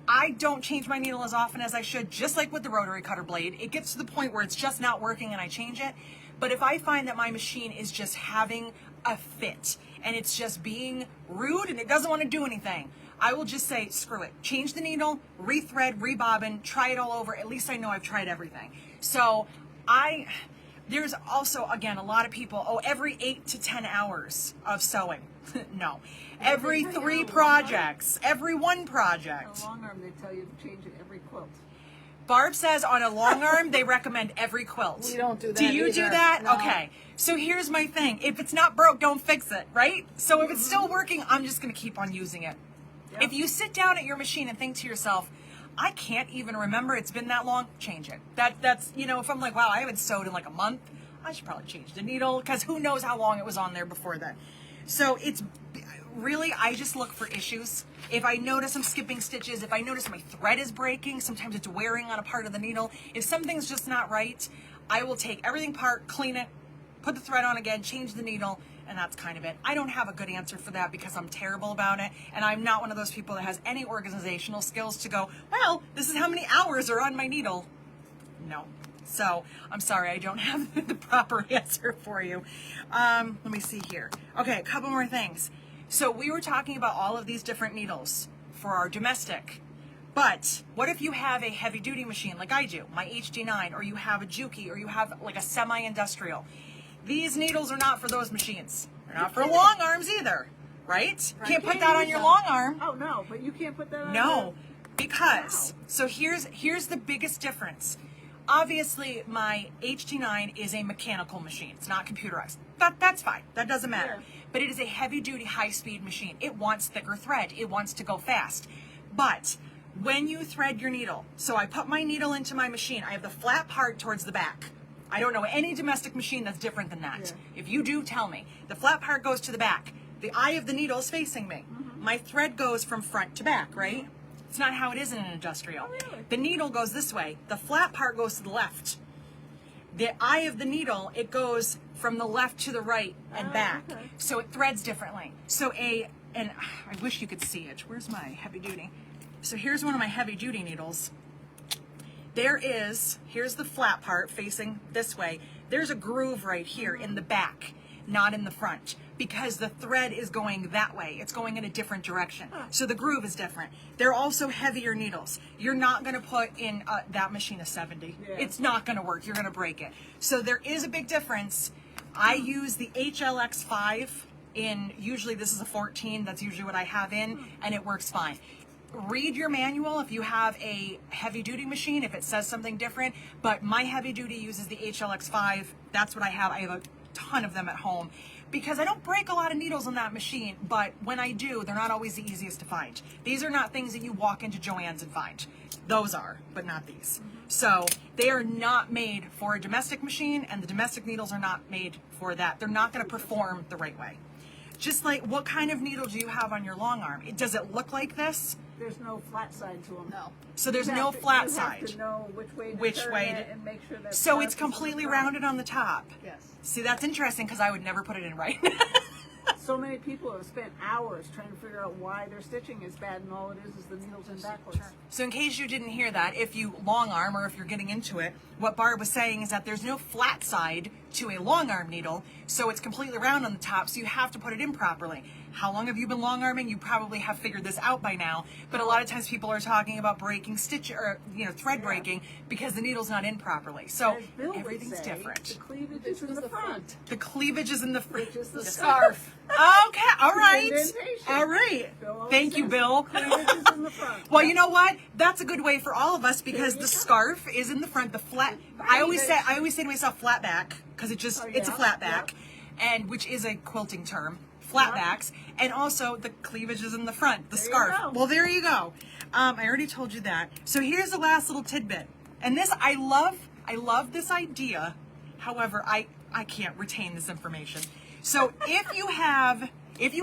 I don't change my needle as often as I should, just like with the rotary cutter blade. It gets to the point where it's just not working and I change it. But if I find that my machine is just having a fit and it's just being rude and it doesn't want to do anything, I will just say, screw it. Change the needle, rethread, rebobbin, try it all over. At least I know I've tried everything. So there's also, again, a lot of people, every 8 to 10 hours of sewing. No. Every 3 projects, every 1 project. On a long arm, they tell you to change it every quilt. Barb says on a long arm, they recommend every quilt. We don't do that. Do you either. do that? No. Okay. So here's my thing. If it's not broke, don't fix it, right? So if it's still working, I'm just going to keep on using it. Yep. If you sit down at your machine and think to yourself, I can't even remember it's been that long, change it. That's, if I'm like, wow, I haven't sewed in like a month, I should probably change the needle because who knows how long it was on there before that. So it's really, I just look for issues. If I notice I'm skipping stitches, if I notice my thread is breaking, sometimes it's wearing on a part of the needle. If something's just not right, I will take everything apart, clean it, put the thread on again, change the needle, and that's kind of it. I don't have a good answer for that because I'm terrible about it, and I'm not one of those people that has any organizational skills to go, well, this is how many hours are on my needle. No. So I'm sorry, I don't have the proper answer for you. Let me see here. Okay, a couple more things. So we were talking about all of these different needles for our domestic, but what if you have a heavy duty machine like I do, my HD9, or you have a Juki, or you have like a semi-industrial? These needles are not for those machines. They're not for long arms either, right? Can't put that on your long arm. Oh, no, but you can't put that on No, because, so here's the biggest difference. Obviously, my HD9 is a mechanical machine. It's not computerized. That's fine. That doesn't matter. Yeah. But it is a heavy-duty, high-speed machine. It wants thicker thread. It wants to go fast. But when you thread your needle, so I put my needle into my machine, I have the flat part towards the back. I don't know any domestic machine that's different than that. Yeah. If you do, tell me. The flat part goes to the back. The eye of the needle is facing me. Mm-hmm. My thread goes from front to back, right? It's not how it is in an industrial. Oh, really? The needle goes this way. The flat part goes to the left. The eye of the needle, it goes from the left to the right and back. Okay. So it threads differently. So and I wish you could see it. Where's my heavy duty? So here's one of my heavy duty needles. Here's the flat part facing this way. There's a groove right here in the back, not in the front, because the thread is going that way. It's going in a different direction. So the groove is different. They're also heavier needles. You're not going to put in that machine a 70. Yeah. It's not going to work. You're going to break it. So there is a big difference. I use the HLX5 in, usually this is a 14. That's usually what I have in, and it works fine. Read your manual if you have a heavy duty machine, if it says something different, but my heavy duty uses the HLX5. That's what I have. I have a ton of them at home. because I don't break a lot of needles on that machine, but when I do, they're not always the easiest to find. These are not things that you walk into Joann's and find. Those are, but not these. So they are not made for a domestic machine, and the domestic needles are not made for that. They're not going to perform the right way. Just like, what kind of needle do you have on your long arm? Does it look like this? There's no flat side to them. No. So there's You no have to- flat you side. have to know which Which turn way it to- and make sure that. So it's completely rounded on the top. Yes. See, that's interesting because I would never put it in right. So many people have spent hours trying to figure out why their stitching is bad, and all it is the needles in backwards. So in case you didn't hear that, if you long arm or if you're getting into it, what Barb was saying is that there's no flat side to a long arm needle, so it's completely round on the top, so you have to put it in properly. How long have you been long arming? You probably have figured this out by now, but a lot of times people are talking about breaking stitch or thread breaking because the needle's not in properly. So As Bill would everything's say, different. The cleavage is in the front. The cleavage is in the front. Which is the Scarf. Okay, all right. indentation. All right. Bill always Thank you, says Bill. Cleavage is in the front. Well, you know what? That's a good way for all of us because There the you go. scarf is in the front. The flat. I always say to myself flat back because it's Oh, a yeah, flat back, and which is a quilting term. Flat backs, and also the cleavage is in the front. The There you scarf. go. Well, there you go. I already told you that. So here's the last little tidbit, and this I love this idea. However, I can't retain this information. So if you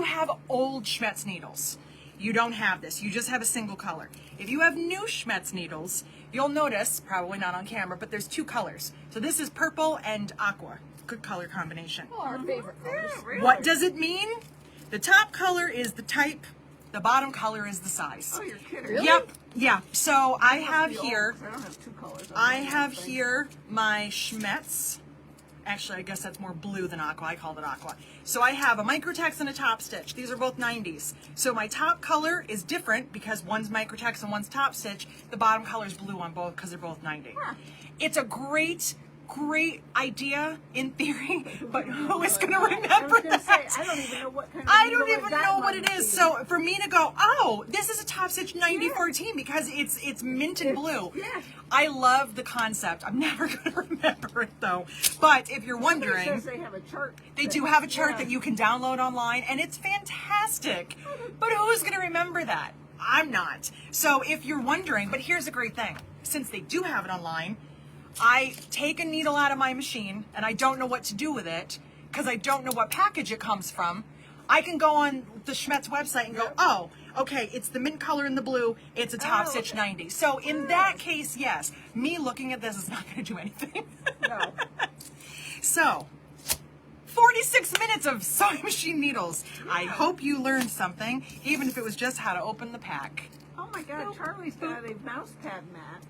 have old Schmetz needles, you don't have this. You just have a single color. If you have new Schmetz needles, you'll notice, probably not on camera, but there's two colors. So this is purple and aqua. Good color combination. Oh, our favorite colors. Yeah, really? What does it mean? The top color is the type, the bottom color is the size. Oh, you're kidding. Really? Yep. Yeah. So I have Must be here, old, 'cause I don't have two colors. I have here my Schmetz. Actually, I guess that's more blue than aqua. I called it aqua. So I have a microtex and a Topstitch. These are both 90s. So my top color is different because one's microtex and one's Topstitch. The bottom color is blue on both because they're both 90. Huh. It's a great idea in theory, but who is going to I was remember gonna say, that? I don't even know what kind of I needle don't even that know might what it is. be. So for me to go, oh, this is a Topstitch 9014 because it's mint and blue. Yeah. I love the concept. I'm never going to remember it though. But if you're Somebody wondering, says they have a chart. they that- do have a chart yeah. that you can download online, and it's fantastic. But who's going to remember that? I'm not. So if you're wondering, but here's a great thing. Since they do have it online, I take a needle out of my machine, and I don't know what to do with it because I don't know what package it comes from. I can go on the Schmetz website and go, oh, okay, it's the mint color and the blue. It's a Topstitch okay. 90. So in that case, yes, me looking at this is not going to do anything. No. So, 46 minutes of sewing machine needles. I hope you learned something, even if it was just how to open the pack. Oh my God, Charlie's got a mouse pad mat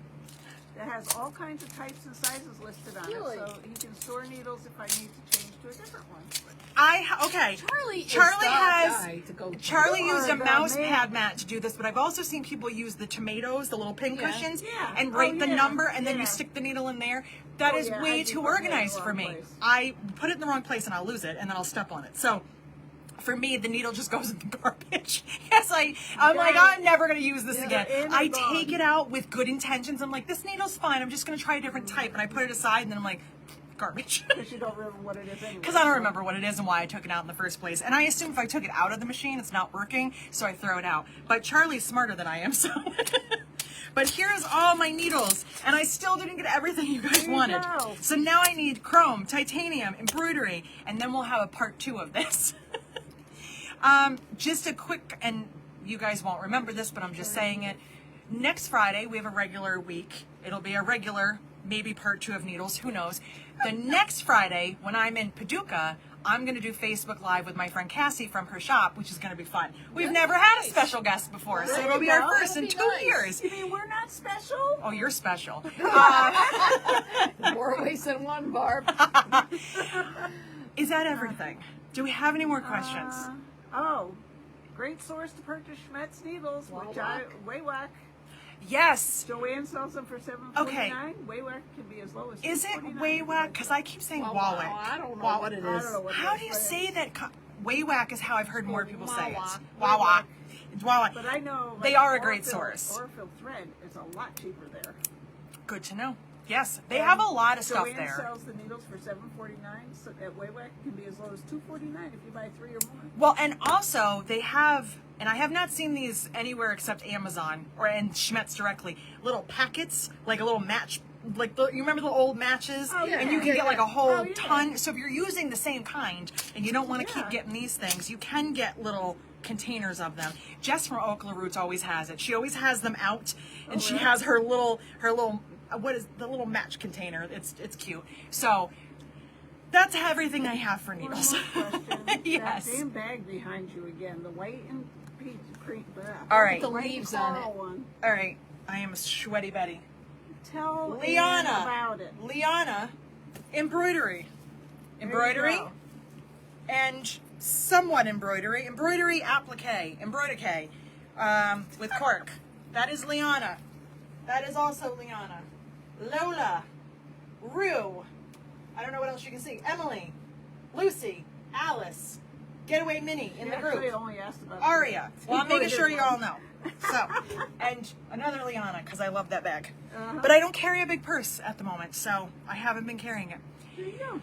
that has all kinds of types and sizes listed on Really? it, so he can store needles if I need to change to a different one. Okay. Charlie Charlie to go. Charlie You used are a the mouse man. pad mat to do this, but I've also seen people use the tomatoes, the little pin Yeah. cushions, Yeah. and Oh, write the yeah. number, and then you Yeah. stick the needle in there. That Oh, is yeah, way I'd be too putting it in the organized for wrong me. place. I put it in the wrong place and I'll lose it, and then I'll step on it. So for me, the needle just goes in the garbage. Yes, I'm like, I'm never going to use this Yeah, again. in and I gone. take it out with good intentions. I'm like, this needle's fine. I'm just going to try a different type. And I put it aside, and then I'm like, garbage. Because you don't remember what it is anyway. Because I don't remember what it is and why I took it out in the first place. And I assume if I took it out of the machine, it's not working, so I throw it out. But Charlie's smarter than I am, so... But here's all my needles, and I still didn't get everything you guys There you wanted. go. So now I need chrome, titanium, embroidery, and then we'll have a part 2 of this. Just a quick, and you guys won't remember this, but I'm just saying it. Next Friday, we have a regular week. It'll be a regular, maybe part 2 of needles, who knows. The next Friday, when I'm in Paducah, I'm going to do Facebook Live with my friend Cassie from her shop, which is going to be fun. We've never had a special guest before, so There it'll you be our go. first in That'll 2 be nice. years. You mean we're not special? Oh, you're special. More ways than one, Barb. Is that everything? Do we have any more questions? Oh, great source to purchase Schmetz needles, which I Waywack. Yes. Joanne sells them for $7.49. Okay. Waywack can be as low as Is it $6.49. Waywack? Because I keep saying Wow, Wawick. I don't know Wawick. what it I is. don't know what How it do you is, but say that? Waywack is how I've heard more people say it. Wawa. Wawa. It's Wawa. But I know They like, are a great Orfil- source. Orfil thread is a lot cheaper there. Good to know. Yes, they have a lot of stuff Joanne there. sells the needles for $7.49. So at Wayback, it can be as low as $2.49 if you buy 3 or more. Well, and also they have, and I have not seen these anywhere except Amazon or and Schmetz directly, little packets, like a little match, like you remember the old matches? Oh, yeah. And you can get like a whole Oh, yeah. ton. So if you're using the same kind and you don't want to Yeah. keep getting these things, you can get little containers of them. Jess from Okla Roots always has it. She always has them out, and she really? has her little what is the little match container? It's cute. So that's everything I have for One needles. more question. Yes. That damn bag behind you again. The white and peach cream. All right. The white leaves and on it. coral one. All right, I am a sweaty Betty. Tell Ann Liana. about it. Liana, embroidery. There you Embroidery go. and somewhat embroidery. Embroidery applique. Embroidery with cork. That is Liana. That is also Liana. Lola. Rue. I don't know what else you can see. Emily. Lucy. Alice. Getaway Minnie in She the actually group. only asked about Aria. Well, I'm making embroidered sure you all one. know. So, and another Liana, because I love that bag. Uh-huh. But I don't carry a big purse at the moment, so I haven't been carrying it. There you go.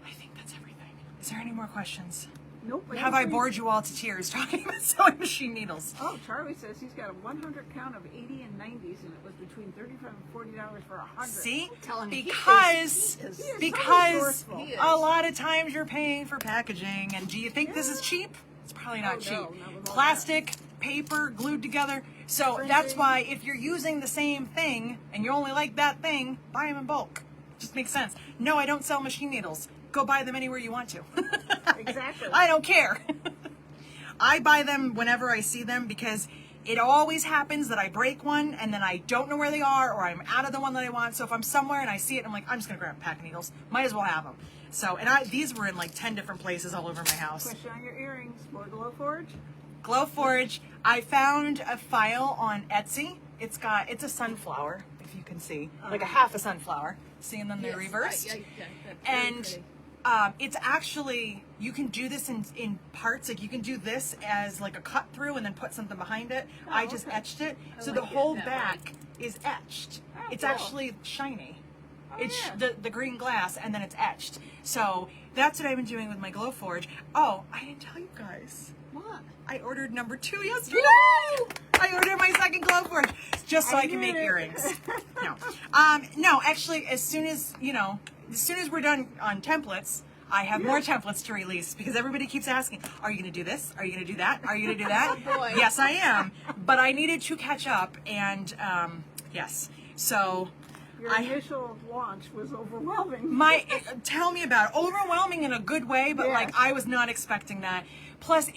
I think that's everything. Is there any more questions? Nope. Have I think- bored you all to tears talking about sewing machine needles? Oh, Charlie says he's got a 100 count of 80 and 90s, and it was between $35 and $40 for 100. See? telling me he Because is so because resourceful. He is. a lot of times you're paying for packaging, and do you think this is cheap? It's probably not Oh, cheap. no, not with all Plastic, paper, glued together. So that's Printing. why if you're using the same thing and you only like that thing, buy them in bulk. Just makes sense. No, I don't sell machine needles. Go buy them anywhere you want to. Exactly. I don't care. I buy them whenever I see them because it always happens that I break one and then I don't know where they are or I'm out of the one that I want. So if I'm somewhere and I see it, I'm like, I'm just gonna grab a pack of needles. Might as well have them. So, and these were in like 10 different places all over my house. Question on your earrings. More Glow Forge? Glowforge, I found a file on Etsy. It's a sunflower, if you can see, like a half a sunflower. See, and then they're reversed. And it's actually, you can do this in parts. Like you can do this as like a cut through and then put something behind it. I just okay. etched it. So like the it whole that back is etched. Oh, It's cool. actually shiny. It's yeah. the green glass and then it's etched. So that's what I've been doing with my Glowforge. Oh, I didn't tell you guys. What? I ordered number 2 yesterday. I ordered my second Glowforge just so I can make did it. earrings. No, actually, as soon as we're done on templates, I have more templates to release because everybody keeps asking, are you going to do this? Are you going to do that? Are you going to do that? Oh, boy. Yes, I am. But I needed to catch up and yes. So Your initial launch was overwhelming. tell me about it. Overwhelming in a good way, but Yes. like I was not expecting that. Plus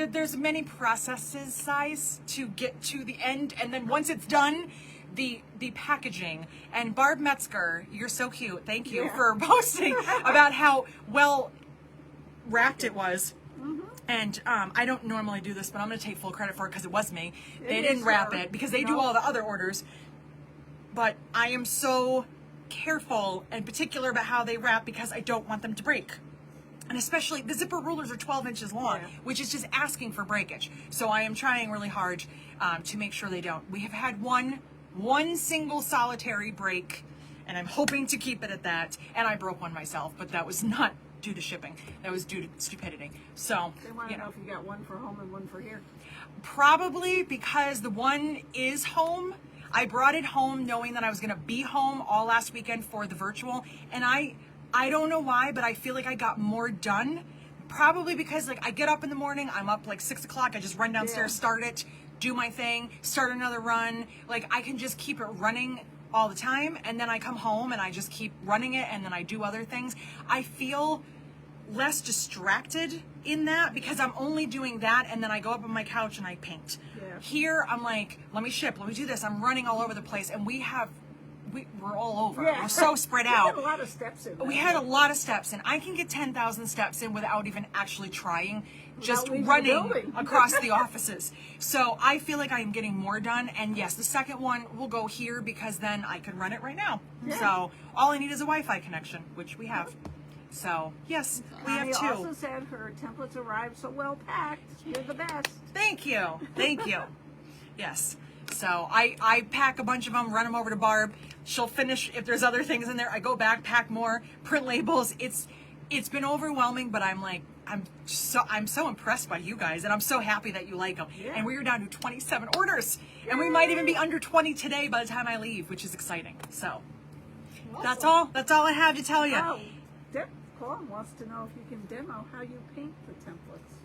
there's many processes size to get to the end, and then once it's done, the packaging. And Barb Metzger, you're so cute. Thank you Yeah. for posting about how well wrapped it was. And I don't normally do this, but I'm going to take full credit for it because it was me. They It didn't is wrap her. it because they do No. all the other orders. But I am so careful and particular about how they wrap because I don't want them to break. And especially the zipper rulers are 12 inches long, Yeah. which is just asking for breakage. So I am trying really hard to make sure they don't. We have had one single solitary break, and I'm hoping to keep it at that. And I broke one myself, but that was not due to shipping. That was due to stupidity. So, They want to know if you got one for home and one for here. probably because the one is home. I brought it home knowing that I was going to be home all last weekend for the virtual. And I don't know why, but I feel like I got more done. Probably because like I get up in the morning, I'm up like 6 o'clock. I just run downstairs, Yeah. start it, do my thing, start another run. Like I can just keep it running all the time. And then I come home and I just keep running it. And then I do other things. I feel less distracted in that because I'm only doing that, and then I go up on my couch and I paint. Yeah. Here I'm like, let me ship, let me do this. I'm running all over the place, and we're all over. Yeah. We're so spread We had out. a lot of steps in We there. had a lot of steps, and I can get 10,000 steps in without even actually trying, just leaving the running building. across the offices. So I feel like I'm getting more done, and yes, the second one will go here because then I can run it right now. Yeah. So all I need is a Wi-Fi connection, which we have. So yes, we have Connie 2. also said her templates arrived so well packed. You're the best. Thank you. Thank you. Yes. So I pack a bunch of them, run them over to Barb. She'll finish, if there's other things in there, I go back, pack more, print labels. It's been overwhelming, but I'm like, I'm so impressed by you guys, and I'm so happy that you like them. Yeah. And we're down to 27 orders, and we might even be under 20 today by the time I leave, which is exciting. So that's all I have to tell you. Oh, Colin wants to know if you can demo how you paint the templates.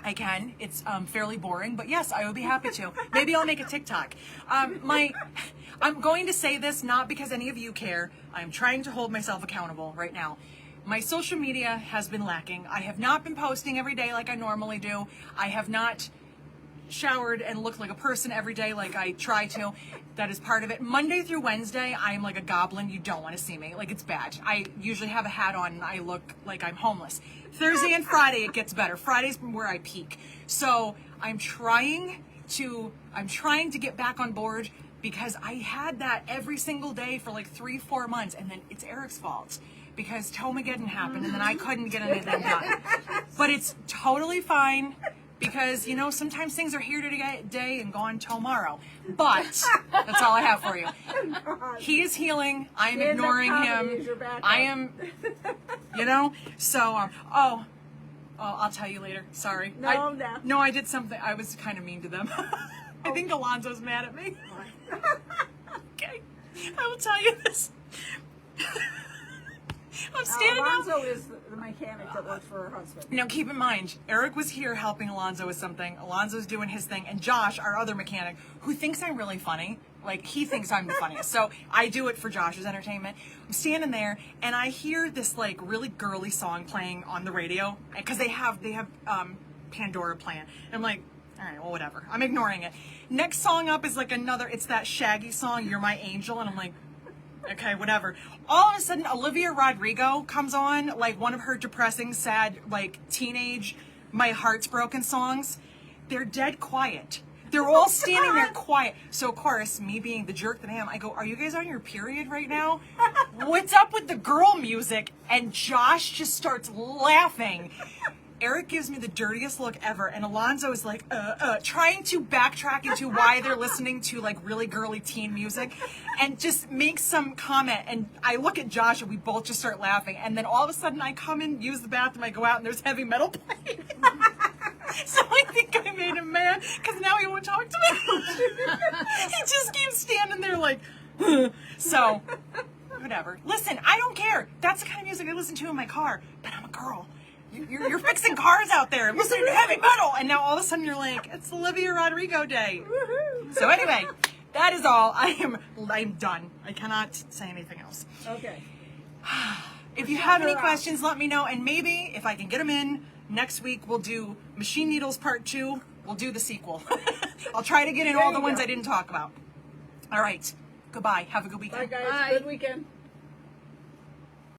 I can. It's fairly boring, but yes, I would be happy to. Maybe I'll make a TikTok. I'm going to say this not because any of you care. I'm trying to hold myself accountable right now. My social media has been lacking. I have not been posting every day like I normally do. I have not showered and looked like a person every day like I try to. That is part of it. Monday through Wednesday, I am like a goblin. You don't want to see me. Like, it's bad. I usually have a hat on and I look like I'm homeless. Thursday and Friday, it gets better. Friday's where I peak. So I'm trying to get back on board because I had that every single day for like 3-4 months, and then it's Eric's fault because Tomageddon happened and then I couldn't get anything done. But it's totally fine because, you know, sometimes things are here today and gone tomorrow. But that's all I have for you. He is healing. I am ignoring him. I am, you know, so, I'll tell you later. Sorry. No, I did something. I was kind of mean to them. I think Alonzo's mad at me. Okay. I will tell you this. I'm standing out. Alonzo is the mechanic that works for her husband. Now, keep in mind, Eric was here helping Alonzo with something. Alonzo's doing his thing. And Josh, our other mechanic, who thinks I'm really funny, like, he thinks I'm the funniest. So I do it for Josh's entertainment. I'm standing there, and I hear this, like, really girly song playing on the radio. Because they have Pandora playing. And I'm like, all right, well, whatever. I'm ignoring it. Next song up is, like, it's that Shaggy song, You're My Angel. And I'm like, okay, whatever. All of a sudden, Olivia Rodrigo comes on, like one of her depressing, sad, like teenage, my heart's broken songs. They're dead quiet. They're all standing there quiet. So, of course, me being the jerk that I am, I go, are you guys on your period right now? What's up with the girl music? And Josh just starts laughing. Eric gives me the dirtiest look ever, and Alonzo is like, trying to backtrack into why they're listening to like really girly teen music, and just makes some comment, and I look at Josh and we both just start laughing, and then all of a sudden I come in, use the bathroom, I go out, and there's heavy metal playing. So I think I made him mad, because now he won't talk to me. He just keeps standing there like, so, whatever. Listen, I don't care. That's the kind of music I listen to in my car, but I'm a girl. You're fixing cars out there and listening to heavy metal, and now all of a sudden you're like, it's Olivia Rodrigo Day. So anyway, that is all. I'm done. I cannot say anything else. Okay. If you have any questions, let me know, and maybe if I can get them in next week, we'll do Machine Needles Part 2. We'll do the sequel. I'll try to get in all the ones I didn't talk about. All right. Goodbye. Have a good weekend. Bye, guys. Good weekend.